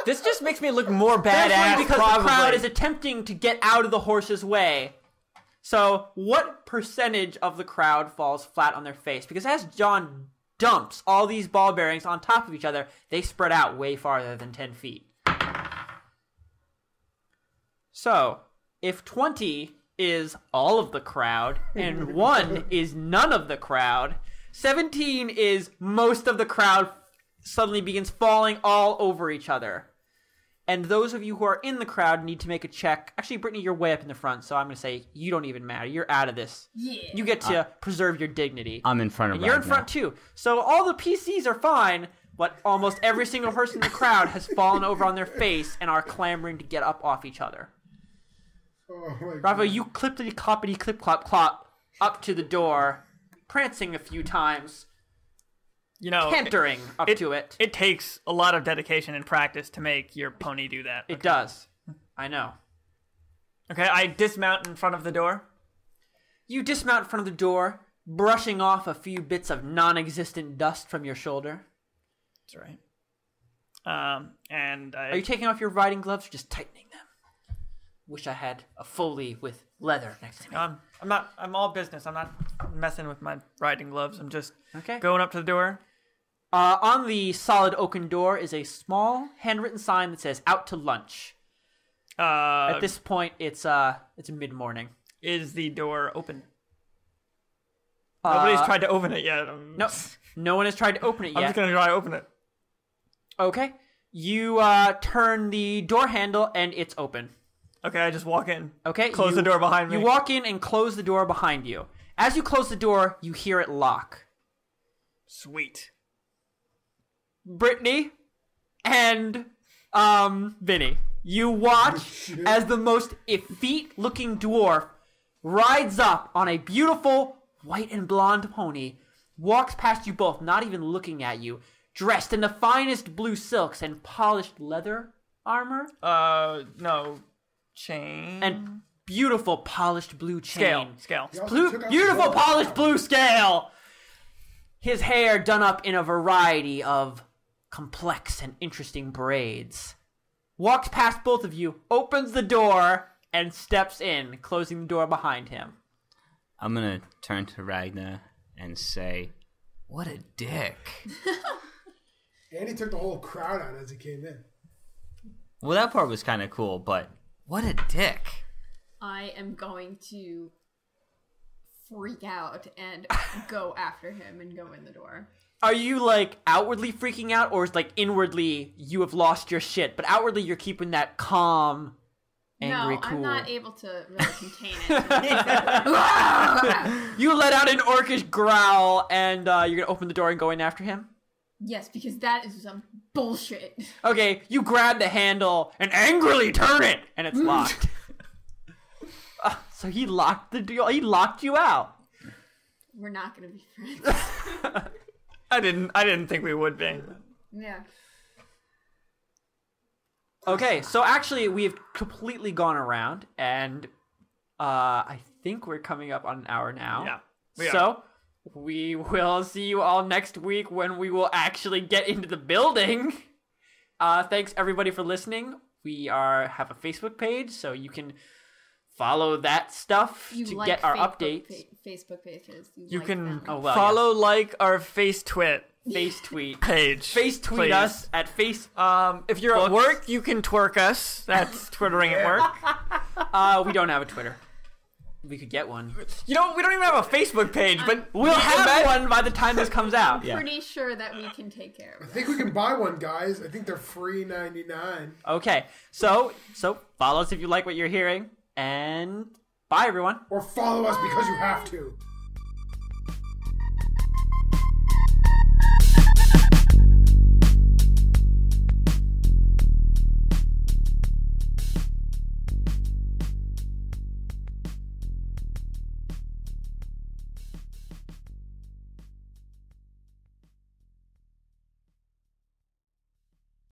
[SPEAKER 3] This just makes me look more
[SPEAKER 2] That's
[SPEAKER 3] badass,
[SPEAKER 2] because
[SPEAKER 3] probably.
[SPEAKER 2] the crowd is attempting to get out of the horse's way. So, what percentage of the crowd falls flat on their face? Because as John dumps all these ball bearings on top of each other, they spread out way farther than 10 feet. So, if 20 is all of the crowd, and 1 is none of the crowd, 17 is most of the crowd suddenly begins falling all over each other. And those of you who are in the crowd need to make a check. Actually, Brittany, you're way up in the front, so I'm going to say you don't even matter. You're out of this.
[SPEAKER 7] Yeah.
[SPEAKER 2] You get to preserve your dignity.
[SPEAKER 4] I'm in front of
[SPEAKER 2] And you're in front too. So all the PCs are fine, but almost every single person in the crowd has fallen over on their face and are clamoring to get up off each other.
[SPEAKER 6] Oh my
[SPEAKER 2] Bravo,
[SPEAKER 6] God.
[SPEAKER 2] you clippity-cloppity clip-clop-clop up to the door, prancing a few times,
[SPEAKER 3] You know,
[SPEAKER 2] cantering up to it.
[SPEAKER 3] It takes a lot of dedication and practice to make your pony do that.
[SPEAKER 2] It does. I know.
[SPEAKER 3] Okay, I dismount in front of the door.
[SPEAKER 2] You dismount in front of the door, brushing off a few bits of non-existent dust from your shoulder.
[SPEAKER 3] That's right. And
[SPEAKER 2] Are you taking off your riding gloves or just tightening them? Wish I had a Foley with leather next to me.
[SPEAKER 3] I'm all business. I'm not messing with my riding gloves. I'm just
[SPEAKER 2] Okay.
[SPEAKER 3] going up to the door.
[SPEAKER 2] On the solid oaken door is a small handwritten sign that says "Out to lunch." At this point, it's mid-morning.
[SPEAKER 3] Is the door open? Nobody's tried to open it yet.
[SPEAKER 2] Nope. No one has tried to open it
[SPEAKER 3] I'm
[SPEAKER 2] yet.
[SPEAKER 3] just gonna try to open it.
[SPEAKER 2] Okay. You turn the door handle and it's open.
[SPEAKER 3] Okay, I just walk in.
[SPEAKER 2] Okay.
[SPEAKER 3] Close the door behind me.
[SPEAKER 2] You walk in and close the door behind you. As you close the door, you hear it lock.
[SPEAKER 3] Sweet.
[SPEAKER 2] Brittany and Vinny, you watch as the most effete-looking dwarf rides up on a beautiful white and blonde pony, walks past you both, not even looking at you, dressed in the finest blue silks and polished leather armor.
[SPEAKER 3] No. Chain.
[SPEAKER 2] And beautiful polished blue chain.
[SPEAKER 3] Scale.
[SPEAKER 6] He also
[SPEAKER 2] Blue,
[SPEAKER 6] took out
[SPEAKER 2] beautiful
[SPEAKER 6] the-
[SPEAKER 2] polished blue scale. His hair done up in a variety of complex and interesting braids. Walks past both of you, opens the door, and steps in, closing the door behind him.
[SPEAKER 4] I'm gonna turn to Ragnar and say, "What a dick."
[SPEAKER 6] And he took the whole crowd out as he came in.
[SPEAKER 4] Well, that part was kind of cool, but what a dick.
[SPEAKER 7] I am going to freak out and go after him and go in the door.
[SPEAKER 2] Are you, like, outwardly freaking out, or is, like, inwardly you have lost your shit, but outwardly you're keeping that calm, angry,
[SPEAKER 7] No,
[SPEAKER 2] cool?
[SPEAKER 7] I'm not able to really contain it.
[SPEAKER 2] You let out an orcish growl, and you're gonna open the door and go in after him?
[SPEAKER 7] Yes, because that is some bullshit.
[SPEAKER 2] Okay, you grab the handle and angrily turn it, and it's locked. So he locked the door. He locked you out.
[SPEAKER 7] We're not gonna be friends.
[SPEAKER 3] I didn't think we would be.
[SPEAKER 7] Yeah.
[SPEAKER 2] Okay, so actually we've completely gone around, and I think we're coming up on an hour now.
[SPEAKER 3] Yeah. We are.
[SPEAKER 2] So we will see you all next week when we will actually get into the building. Thanks everybody for listening. We have a Facebook page, so you can follow that stuff to get our updates.
[SPEAKER 7] Facebook pages.
[SPEAKER 3] You
[SPEAKER 7] like
[SPEAKER 3] can
[SPEAKER 7] them.
[SPEAKER 2] Oh, well,
[SPEAKER 3] follow, like our face tweet
[SPEAKER 2] Face tweet.
[SPEAKER 3] page.
[SPEAKER 2] Face tweet
[SPEAKER 3] please.
[SPEAKER 2] us at face.
[SPEAKER 3] If you're at work, you can twerk us. That's twittering at work.
[SPEAKER 2] We don't have a Twitter. We could get one.
[SPEAKER 3] You know, we don't even have a Facebook page, but
[SPEAKER 2] We'll have one by the time this comes out.
[SPEAKER 4] Yeah.
[SPEAKER 7] Pretty sure that we can take care
[SPEAKER 6] I
[SPEAKER 7] of it.
[SPEAKER 6] think we can buy one, guys. I think they're free $99.
[SPEAKER 2] Okay, so follow us if you like what you're hearing, and bye everyone.
[SPEAKER 6] Or follow us because you have to.